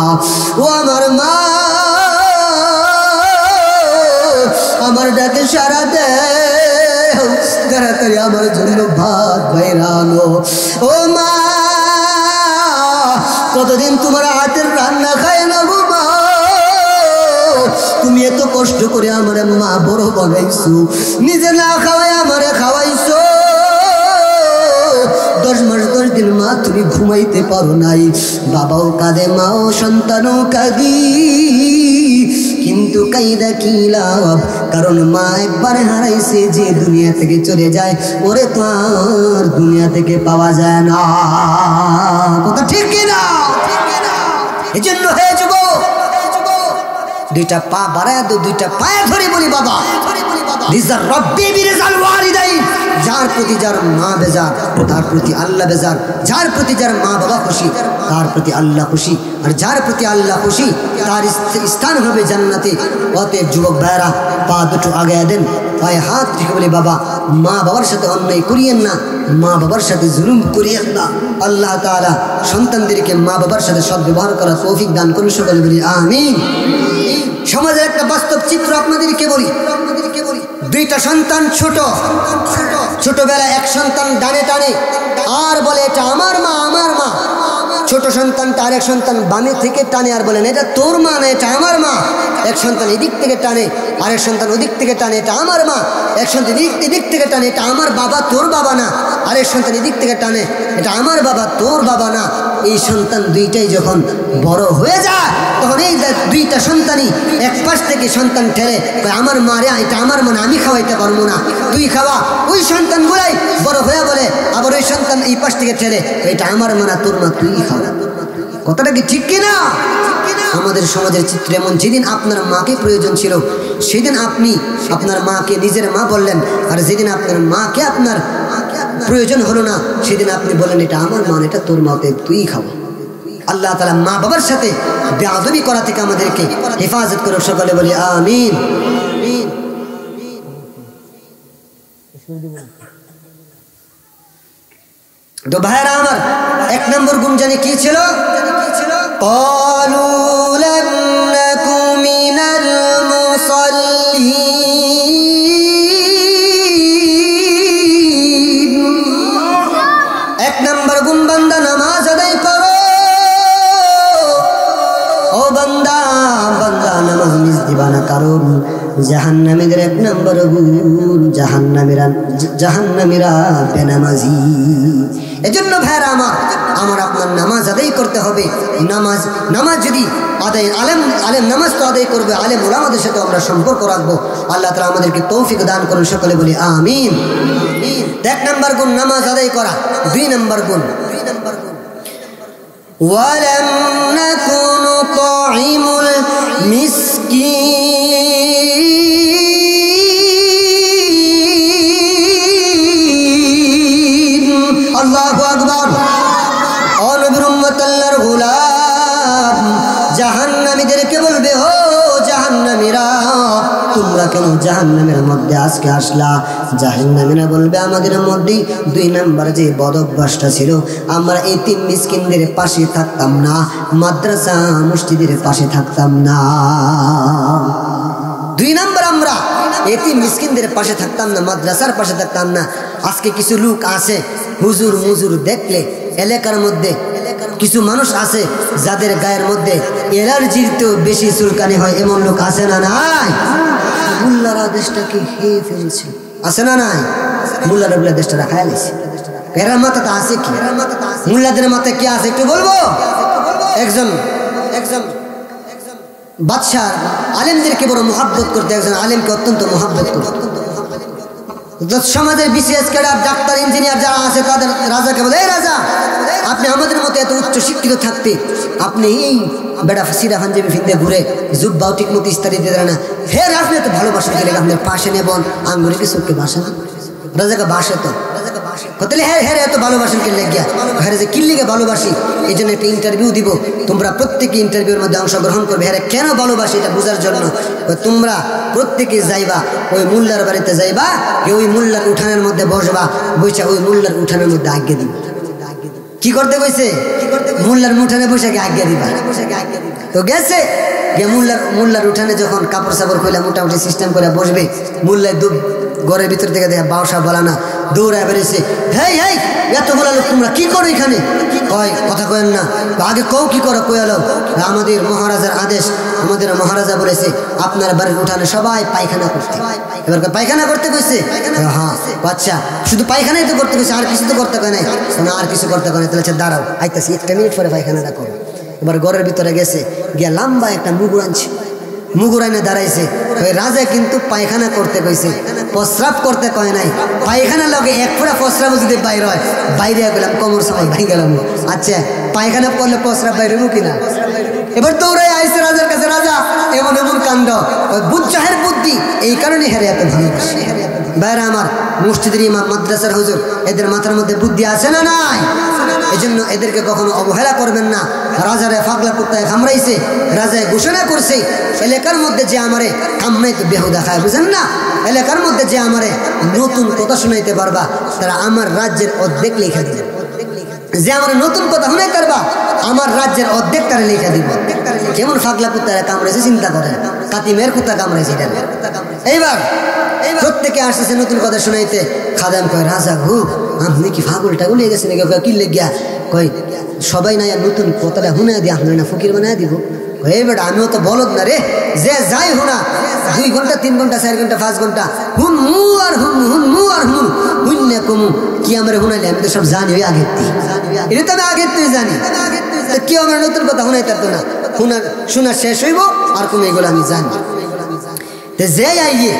ও আমার মা, আমার ডাকে সারা দে, তাড়াতাড়ি আমার জন্য ভাত বাইরা আনো। ও মা, কতদিন তোমার হাতের রান্না খায় না গো মা, তুমি এত কষ্ট করে আমার মা বড় বানাইছো, নিজে না খাওয়াই আমারে খাওয়াইছো। 10 মাস 10 দিন মা তুমি ঘুমাইতে পারো নাই, বাবাও কাঁদে মাও সন্তানও কাঁদি, কিন্তু কাইদা কি লাভ? কারণ মা একবার হারাইছে, যে দুনিয়া থেকে চলে যায় ওরে তো আর দুনিয়া থেকে পাওয়া যায় না। কথা ঠিক কিনা? এই জন্য হে যুবক, দুইটা পা বাড়ায় তো দুইটা পায়ে ধরে বলি, বাবা রিজার রব্বি বিরিজাল ওয়ালিদাইন, যার প্রতি যার মা বেজার তার প্রতি আল্লাহ বেজার, যার প্রতি যার মা বাবা খুশি তার প্রতি আল্লাহ খুশি, আর যার প্রতি আল্লাহ খুশি তার স্থান হবে জান্নাতে। অতএব যুবক ভাইরা, পা দুটো আগায় দেন, পায়ে হাত রেখে বলি, বাবা মা বাবার সাথে অন্যায় করিয়েন না, মা বাবার সাথে জুলুম করিয়েন না। আল্লাহ তাআলা সন্তানদেরকে মা বাবার সাথে সদ্ব্যবহার করার তৌফিক দান করুন, সকলে বলি আমিন। সমাজের একটা বাস্তব চিত্র আপনাদেরকে বলি। দুইটা সন্তান ছোটবেলায় এক সন্তান ডানে টানে আর বলে এটা আমার মা আমার মা, ছোট সন্তানটা আরেক সন্তান বামে থেকে টানে আর বলেন এটা তোর মা না এটা আমার মা। এক সন্তান এদিক থেকে টানে, আরেক সন্তান ওদিক থেকে টানে, এটা আমার মা। এক সন্তান এদিক থেকে টানে, এটা আমার বাবা তোর বাবা না। আরেক সন্তান এদিক থেকে টানে, এটা আমার বাবা তোর বাবা না। এই সন্তান দুইটাই যখন বড় হয়ে যায়, তখন এই দুইটা সন্তানই এক পাশ থেকে সন্তান ঠেলে আমার মা রে, এটা আমার মা না, আমি খাওয়াইতে পারবো না, তুই খাওয়া। ওই সন্তানগুলাই বড় হয়ে বলে আবার ওই সন্তান এই পাশ থেকে ঠেলে এটা আমার মা না, তোর মা তুই খাওয়া। কথাটা কি ঠিক কিনা? আমাদের সমাজের চিত্র এমন, যেদিন আপনার মাকে প্রয়োজন ছিল সেদিন আপনি আপনার মাকে নিজের মা বললেন, আর যেদিন আপনার মাকে আপনার প্রয়োজন হলো না সেদিন আপনি বললেন এটা আমার মা, এটা তোর মা, তুই খাবো। আল্লাহ তাআলা মা বাবার সাথে বেয়াদবি করা থেকে আমাদেরকে হেফাজত করুক, সকলে বলি আমিন। তো ভাইরা আমার, 1 নম্বর গুণ জানি কি ছিল? ক্বালু লাম নাকু মিনাল মুসাল্লিন। 1 নম্বর গুণ, বান্দা নামাজ আদায় করো। ও বান্দা, বান্দা নামাজ মিস দিবা না, কারণ জাহান্নামীদের 1 নম্বর গুণ, জাহান্নামীরা বেনামাজি। এজন্য ভাইরা আমার আপনার নামাজ আদায় করতে হবে। নামাজ যদি আদায়, আলেম নামাজ তো আদায় করবে, আলেম ওলামাদের সাথে আমরা সম্পর্ক রাখবো। আল্লাহ তাআলা আমাদেরকে তৌফিক দান করুন, সকলে বলি আমিন। 1 নম্বর গুণ নামাজ আদায় করা। 2 নম্বর গুণ, ওয়ালাম নাকুনু তু'ইমুল মিসকিন। আল্লাহু আকবার। ও নবীর উম্মত, আল্লাহর গোলাম জাহান্নামীদেরকে বলবে, ও জাহান্নামীরা তোমরা কেন জাহান্নামের মধ্যে আজকে আসলা? জাহান্নামীরা বলবে আমাদের মধ্যে 2 নম্বর যে বদ অভ্যাসটা ছিল, আমরা এতিম মিসকিনদের পাশে থাকতাম না, মাদ্রাসা মসজিদের পাশে থাকতাম না। 2 নম্বর, আমরা এতিম মিসকিনদের পাশে থাকতাম না, মাদ্রাসার পাশে থাকতাম না। আজকে কিছু লোক আছে, হুজুর মুজুর দেখলে এলাকার মধ্যে কিছু মানুষ আছে যাদের গায়ের মধ্যে অ্যালার্জির তো বেশি চুলকানি হয়, এমন লোক আছে না নাই? মুল্লারা দেশটাকে খেয়ে ফেলছে, আছে না নাই? মুল্লারা বলে দেশটা খায় নিছে। এরার মাথা তো আছে কি? মুল্লাদের মাথায় কি আছে একটু বলবো? একজন বাদশাহ আলেমদেরকে বড় মহাব্বত করতে, একজন আলেমকে অত্যন্ত মহাব্বত করত। সমাজের বিশেষ ক্যাডার, ডাক্তার, ইঞ্জিনিয়ার যারা আছে তাদের রাজাকে বলে, এই রাজা আপনি আমাদের মতো এত উচ্চ শিক্ষিত থাকতে আপনি এই বেড়া সিরা পাঞ্জাবি ফিরতে ঘুরে জুব্বাও ঠিক মতো ইস্তারি দিতে না, ফের আপনি এত ভালোবাসেন গেলে আপনার পাশে নেবন আঙ্গুরে কি চোখকে বাসে না, রাজাকে বাসে তো তাহলে হ্যাঁ হ্যাঁ এত ভালোবাসেন কে লেগিয়া হ্যাঁ যে কিল্লিকে ভালোবাসি এই জন্য একটা ইন্টারভিউ দিব, তোমরা প্রত্যেকে ইন্টারভিউর মধ্যে অংশগ্রহণ করবে, হ্যাঁ কেন ভালোবাসি এটা বোঝার জন্য। তোমরা প্রত্যেকে যাইবা ওই মোল্লার বাড়িতে যাইবা, ওই মোল্লার উঠানের মধ্যে বসবা, বসে ওই মোল্লার উঠানের মধ্যে আজ্ঞা দিবা। কি করতে কইছে? মোল্লার উঠানে বসে আজ্ঞা দিবা। তো গেছে মোল্লার উঠানে যখন কাপড় সাপড় খুলে মোটামুটি সিস্টেম করে বসবে, মোল্লায় ঘরের ভিতর থেকে দেখে বাউসা বলা না দৌড়ায় বেরিয়েছে, হেই হেই এতগুলা লোক তোমরা কি করো এখানে? কয় কথা কয়েন না, আগে কও কি করো? কয়ালো আমাদের মহারাজার আদেশ, আমাদের মহারাজা বলেছে আপনার বাড়ির উঠানে সবাই পায়খানা করতে। এবার পায়খানা করতে কইছে? হ্যাঁ। আচ্ছা শুধু পায়খানাই তো করতে কইছে, আর কিছু তো করতে কয় নাই? না আর কিছু করতে কয় নাই। তাহলে দাঁড়াও আইতাছি, একটা মিনিট পরে পায়খানাটা করো। এবার ঘরের ভিতরে গেছে, গিয়া লম্বা একটা মুগুর আনছে, মুগুর আইনে দাঁড়াইছে। ওই রাজা কিন্তু পায়খানা করতে কইছে, প্রস্রাব করতে কয় নাই। পায়খানা লগে এক ফোঁটা প্রস্রাব যদি বাইর হয়, বাইরে গেলাম কোমর সময় ভাই গেলাম। আচ্ছা পায়খানা করলে প্রস্রাব বাইরে কিনা? এবার দৌড়াই আইসে রাজার কাছে, রাজা এমন এমন কাণ্ড, বুজ্জাহের বুদ্ধি, এই কারণে হেরে এত ভালোবাসে। বাইরে আমার মসজিদের ইমাম, মাদ্রাসার হুজুর, এদের মাথার মধ্যে বুদ্ধি আছে না নাই? এই জন্য এদেরকে কখনো অবহেলা করবেন না। রাজারে ফাগলা কুত্তায় কামড়াইছে, রাজায় ঘোষণা করছে এলাকার মধ্যে যে আমারে কামড়াই তো বেহুদা খায়, বুঝেন না? এলাকার মধ্যে যে আমারে নতুন কথা শুনাইতে পারবা তারা আমার রাজ্যের অর্ধেক লেখা দিবে। যে আমার নতুন কথা শুনাই পারবা আমার রাজ্যের অর্ধেক তারা লেখা দিব। কেমন ফাগলা কুত্তায় কামড়াইছে চিন্তা করেন, কাতিমের কুত্তা কামড়াইছে এটা। এইবার প্রত্যেকে আসতেছে নতুন কথা শুনাইতে। খাদেম কয় রাজা ঘু আপনি কি ফাগল টাগল হয়ে গেছেন? কি লেগিয়া? কয় সবাই না নতুন কথাটা শুনে দিয়ে আপনার না ফকির বানায় দিব। এই বেটা আমিও তো বলদ না রে, যে যাই হুনা 2 ঘন্টা 3 ঘন্টা 4 ঘন্টা 5 ঘন্টা হুন মু আর হুন হুন মু আর হুন হুন কমু কি আমার হুনাইলে আমি তো সব জানি, ওই আগের এটা তো আমি আগের তুই জানি, কি আমার নতুন কথা শুনাই থাকতো না, শোনা শেষ হইব আর কোন এগুলো আমি জানি। যে আইয়ে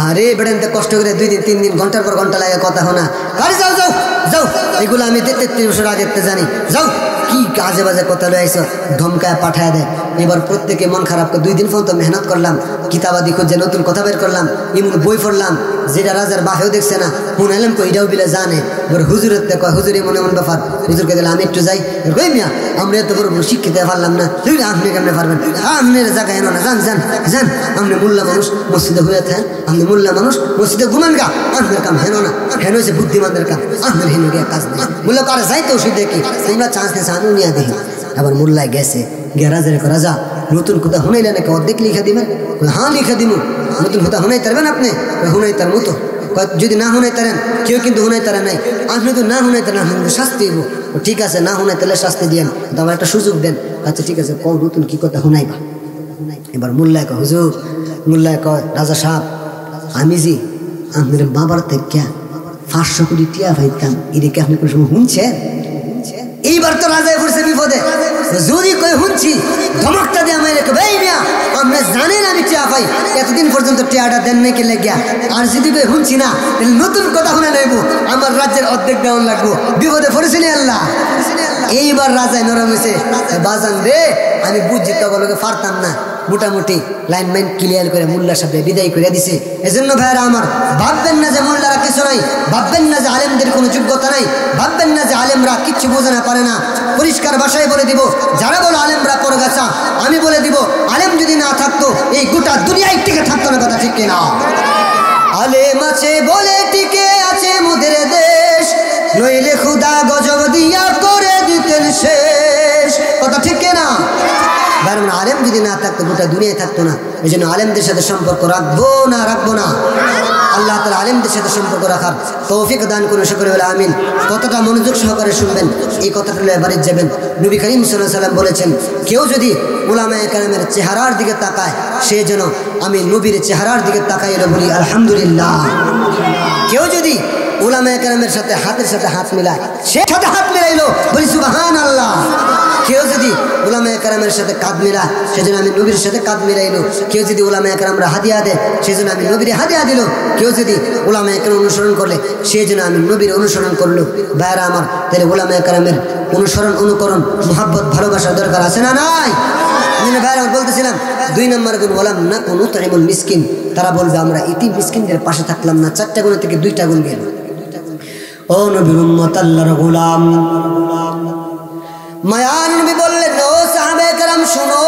আরে বেড়াতে কষ্ট করে 2 দিন 3 দিন ঘন্টার পর ঘন্টা লাগে কথা শোনা। আরে যাও যাও যাও, এগুলো আমি 33 বছর আগে জানি, যাও কি কাজে বাজে কথা লয়ে আইছো, ধমকায় পাঠায় দেয়। এবার প্রত্যেকে মন খারাপ করে 2 দিন পর্যন্ত মেহনত করলাম, কিতাবাদি খুঁজে নতুন কথা বের করলাম, এমন বই পড়লাম যেটা রাজার বাপেও দেখছে না, শুনাইলাম কই এটাও বিলে জানে। এবার হুজুরের কয় হুজুর এমন এমন ব্যাপার, হুজুরকে দিলে আমি একটু যাই, কই মিয়া আমরা এত বড় শিক্ষিত পারলাম না, আপনি কেমনে পারবেন? আপনার জায়গায় এনো না, যান যান যান, আপনি মোল্লা মানুষ মসজিদে হয়ে থাকেন, আপনি মোল্লা মানুষ মসজিদে ঘুমান গা, আপনার কাম হেনো না, হেন হয়েছে বুদ্ধিমানদের কাম, আপনার হেন গিয়ে কাজ নেই। মোল্লা কারে যাইতে ওষুধ দেখি তোমরা চান্স নিয়েছে আমি নিয়ে দেখি। আবার মোল্লায় গেছে গিয়ে রাজারে রাজা নতুন কথা শুনাইলে নাকি অর্ধেক লিখা দিবেন? হ্যাঁ লিখা দিব। নতুন কথা শুনাই তারবেন আপনি? শুনাই তার মতো, যদি না শুনাই তারেন কেউ কিন্তু শুনাই তারা নাই, আপনি তো না শুনাই তারেন আপনি শাস্তি দিব। ঠিক আছে না শুনাই তাহলে শাস্তি দিয়েন, তো আমার একটা সুযোগ দেন। আচ্ছা ঠিক আছে কও নতুন কি কথা শুনাইবা? এবার মোল্লায় কয় হুজুর, মোল্লায় কয় রাজা সাহেব আমি জি আপনার বাবার থেকে 500 কোটি টিয়া পাইতাম, এদিকে আপনি কোনো সময় শুনছেন? এইবার তো রাজায় পড়ছে বিপদে, যদি কই শুনছি ধমকটা দিয়ে আমি ভাই মিয়া আপনি জানেন আমি টিয়া পাই, এতদিন পর্যন্ত টিয়াটা দেন নাকি লেগিয়া, আর যদি কই শুনছি না তাহলে নতুন কথা শুনে নেব, আমার রাজ্যের অর্ধেক দেওয়ান লাগবো। বিপদে পড়েছিলেন আল্লাহ। এইবার রাজায় নরম হয়েছে, বাজান রে আমি বুঝছি তগলকে পারতাম না, মোটামুটি লাইন মাইন ক্লিয়ার করে মোল্লা সাহেব বিদায় করে দিছে। এজন্য ভাইরা আমার ভাববেন না যে মোল্লারা কিছু নাই, ভাববেন না যে আলেমদের কোনো যোগ্যতা নাই, ভাববেন না যে আলেমরা কিচ্ছু বোঝে না পারে না। পরিষ্কার ভাষায় বলে দিব, যারা বলো আলেমরা পরগাছা, আমি বলে দিব আলেম যদি না থাকতো এই গোটা দুনিয়ায় টিকে থাকতো না। কথা ঠিক কিনা? আলেম আছে বলে টিকে আছে মোদের দেশ, নইলে খুদা গজব দিয়া করে দিতেন শেষ। কথা ঠিক কিনা? আলেম যদি না থাকতো গোটা দুনিয়ায় থাকতো না। এই জন্য আলেমদের সাথে সম্পর্ক রাখবো না আল্লাহ তাআলা আলেমদের সাথে সম্পর্ক রাখার তৌফিক দান করুন, সকলে বলে আমিন। কতটা মনোযোগ সহকারে শুনবেন, এই কথাটা লয়ে বাড়ি যাবেন। নবী করিম সাল্লাল্লাহু আলাইহি ওয়াসাল্লাম বলেছেন কেউ যদি উলামায়ে কেরামের চেহারার দিকে তাকায়, সে যেন আমি নবীর চেহারার দিকে তাকাইলে বলি আলহামদুলিল্লাহ। কেউ যদি উলামায়ে কেরামের সাথে হাতের সাথে হাত মিলায়, সে সাথে হাত মিলাইলো বলি সুবহানাল্লাহ। কেউ যদি উলামায়ে কেরামের সাথে কাঁধ মিলা সেজন্য আমি নবীর সাথে কাঁধ মিলাইলো, কেউ যদি উলামায়ে কেরামরা হাদিয়া দেয় সেজন্য আমি নবীর হাদিয়া দিল, কেউ যদি উলামায়ে কেরাম অনুসরণ করলে সেই জন্য আমি নবীর অনুসরণ করলো। ভাইরা আমার, তাহলে উলামায়ে কেরামের অনুসরণ অনুকরণ মহব্বত ভালোবাসার দরকার আছে না নাই? ভাইরা বলতেছিলাম 2 নম্বর গুণ ওয়ালাম না কোন তাইমুল মিসকিন, তারা বলবে আমরা ইতিম মিসকিনদের পাশে থাকলাম না। 4টা গুণ থেকে 2টা গুণ গেল। ও নবীর উম্মত আল্লাহর গোলাম, মায়ার নবী বললেন ও সাহাবায়ে কেরাম শুনো,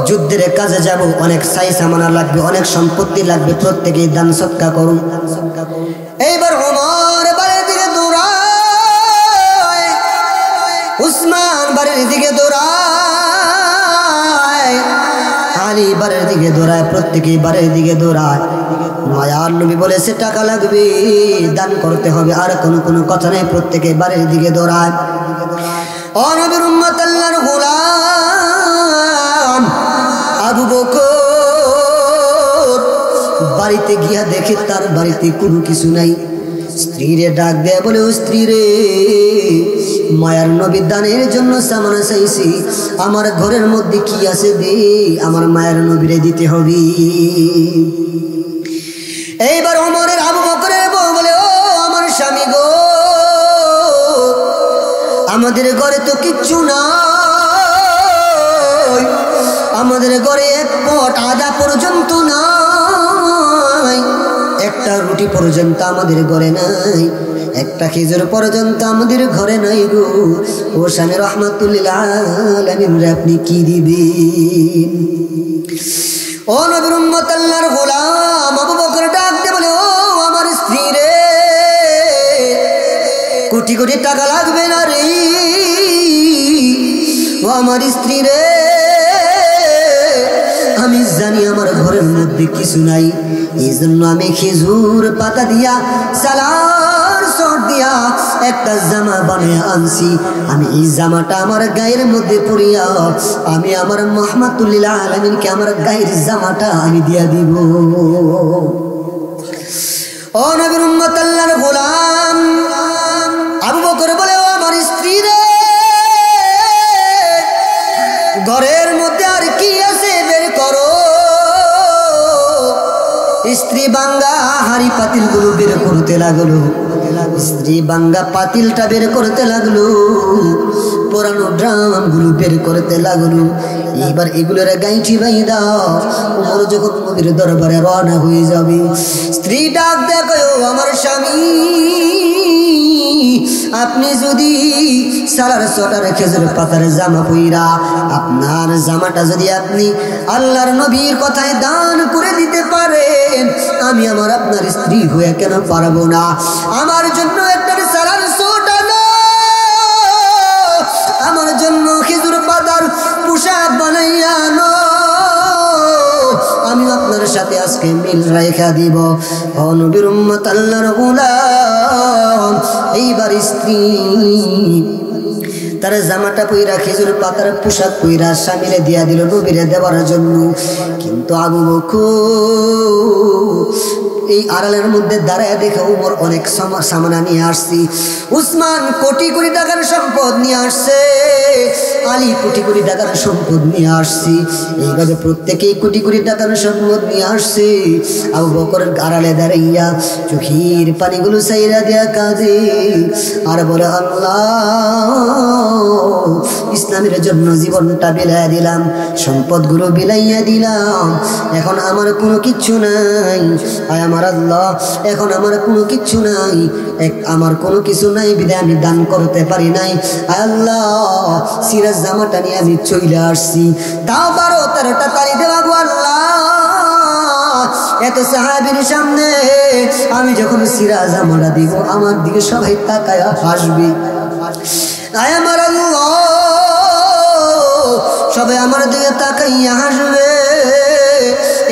যুদ্ধের কাজে যাব, অনেক সাই সামানা লাগবে, অনেক সম্পত্তি লাগবে, প্রত্যেকেই দান সদকা করুন। এইবার ওমর বাড়ির দিকে দৌড়ায়, উসমান বাড়ির দিকে দৌড়ায়, আলী বাড়ির দিকে দৌড়ায়, প্রত্যেকেই বাড়ির দিকে দৌড়ায়। মায়ার নবী বলেছে টাকা লাগবে, দান করতে হবে, আর কোনো কথা নেই, প্রত্যেকে বাড়ির দিকে দৌড়ায়। ও নবীর উম্মত আল্লাহর গোলাম আবু বকর বাড়িতে গিয়া দেখে তার বাড়িতে কোনো কিছু নাই। স্ত্রীরে ডাক দেয়া বলে, ও স্ত্রী রে, মায়ার নবী দানের জন্য সামানা চাইছি, আমার ঘরের মধ্যে কি আছে দে, আমার মায়ার নবীরে দিতে হবে। এইবার ওমরের আবু বকরের বউ বলে, ও আমার স্বামী গো, আমাদের ঘরে তো কিচ্ছু নাই, আমাদের ঘরে এক পট আদা পর্যন্ত নাই, একটা রুটি পর্যন্ত আমাদের ঘরে নাই, একটা খেজুর পর্যন্ত আমাদের ঘরে নাই গো। ও স্বামী রহমাতুল্লিল আলামিন রে, আপনি কি দিবেন? ও নবীর উম্মত আল্লাহর গোলাম আবু বকর ডাক দিয়ে বলে, ও আমার স্ত্রী রে, কোটি কোটি টাকা লাগবে না রে, ও আমার স্ত্রী রে, আমি জানি আমার ঘরের মধ্যে কিছু নাই, এই জন্য আমি খেজুর পাতা দিয়া সালার সর দিয়া একটা জামা বানিয়ে আনছি, আমি এই জামাটা আমার গায়ের মধ্যে পরিয়া আমি আমার রহমাতুল্লিল আলামিনকে আমার গায়ের জামাটা আমি দিয়া দিব। ও নবীর উম্মত আল্লাহর গোলাম আবু বকর বলে, ও আমার স্ত্রী রে, ঘরের মধ্যে আর কি আছে বের করো। স্ত্রী বাঙ্গা হাড়ি পাতিল গুলো বের করতে লাগলো, স্ত্রী বাঙ্গা পাতিলটা বের করতে লাগলো, পুরানো ড্রাম গুলো বের করতে লাগলো। এইবার এগুলোর গাইটি বাই দাও, ওমর যখন নবীর দরবারে রওনা হয়ে যাবে, স্ত্রী ডাক দেখো, আমার স্বামী, আপনি যদি সালার সটার খেজুর পাতার জামা পইরা আপনার জামাটা যদি আপনি আল্লাহর নবীর কথায় দান করে দিতে পারেন, আমি আমার আপনার স্ত্রী হয়ে কেন পারবো না? আমার জন্য একটা সালার সটা আনো, আমার জন্য খেজুর পাতার পোশাক বানাইয়া আনো, আমি আপনার সাথে আজকে মিল রেখা দিব। ও নবীর উম্মত আল্লাহর গোলাম, এইবার স্ত্রী তার জামাটা পইরা খেজুর পাতার পোশাক পইরা স্বামীরে দিয়া দিল নবীরে দেওয়ার জন্য। কিন্তু আবু বকর এই আড়ালের মধ্যে দাঁড়ায় দেখে ওমর অনেক সামানা নিয়ে আসছি, উসমান কোটি কোটি টাকার সম্পদ নিয়ে আসছে, আলী কোটি কোটি টাকার সম্পদ নিয়ে আসছি, এইভাবে প্রত্যেকেই কোটি কোটি টাকার সম্পদ নিয়ে আসছে। আবু বকরের আড়ালে দাঁড়াইয়া চোখের পানিগুলো সাইরা দেয়া কাঁদে আর বলে, আল্লাহ, ইসলামের জন্য জীবনটা বিলাইয়া দিলাম, সম্পদগুলো বিলাইয়া দিলাম, এখন আমার কোনো কিচ্ছু নাই, আয় আমার আল্লাহ, এখন আমার কোনো কিচ্ছু নাই, আমার কোনো কিছু নাই বিধায় আমি দান করতে পারি নাই, আয় আল্লাহ, সিরাজ জামাটা নিয়ে আমি চলে আসছি, তাও 12-13টা তালি দেওয়া গো আল্লাহ, এত সাহাবীর সামনে আমি যখন সিরাজ জামাটা দিব আমার দিকে সবাই তাকায় হাসবে, আয় আমার আল্লাহ, সবাই আমার দিকে তাকাইয়া হাসবে,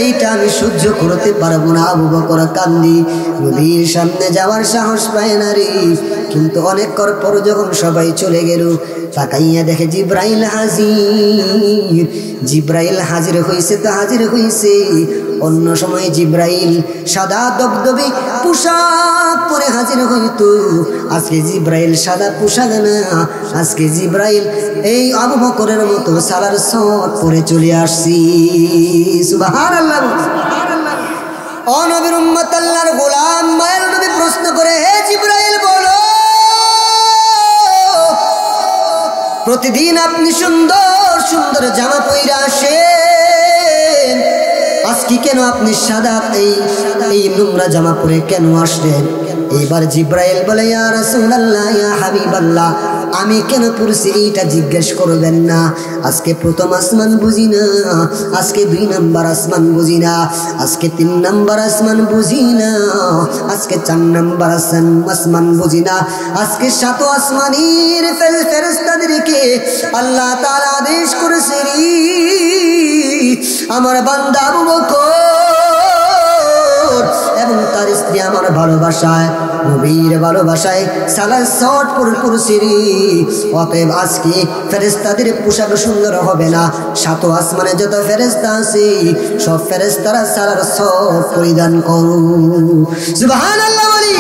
এইটা আমি সহ্য করতে পারবো না। আবু বকর কান্দি, নবীর সামনে যাওয়ার সাহস পায় না রে। কিন্তু অনেক পর যখন সবাই চলে গেল, তাকাইয়া দেখে জিব্রাইল হাজির। জিব্রাইল হাজির হইছে তো হাজির হইছে, অন্য সময় জিব্রাইল সাদা দবদবে পোশাক পরে হাজির হইতো। আজকে জিব্রাইল সাদা পোশাক না, আজকে জিব্রাইল এই আবু বকরের মতো সালার সট পরে চলে আসছি। সুবহানাল্লাহ। ও নবীর উম্মত, আল্লাহর গোলাম মায়ের নবী প্রশ্ন করে, হে জিব্রাইল বলো, প্রতিদিন আপনি সুন্দর সুন্দর জামা পইরা আসেন, আজকে কেন আপনি সাদা এই নোংরা জামা পরে কেন আসলেন? এবার জিব্রাইল বলে, ইয়া রাসূলুল্লাহ, ইয়া হাবিবাল্লাহ, আমি কেন পড়ছি এইটা জিজ্ঞেস করবেন না। আজকে প্রথম আসমান বুঝি না, আজকে 2 নাম্বার আসমান বুঝি না, আজকে 3 নাম্বার আসমান বুঝি না, আজকে 4 নাম্বার আসমান বুঝি না, আজকে 7 আসমানের ফেরেশতাদেরকে আল্লাহ তাআলা আদেশ করেছে, আমার বান্দা আবু বকর এবং তার স্ত্রী আমার ভালোবাসায়, নবীর ভালোবাসায় সালার শট পরছি। অতএব আজকে ফেরেশতাদের পোশাক সুন্দর হবে না, 7 আসমানে যত ফেরেশতা আছে সব ফেরেশতারা সালার শট পরিধান করো। সুবহানাল্লাহ বলি।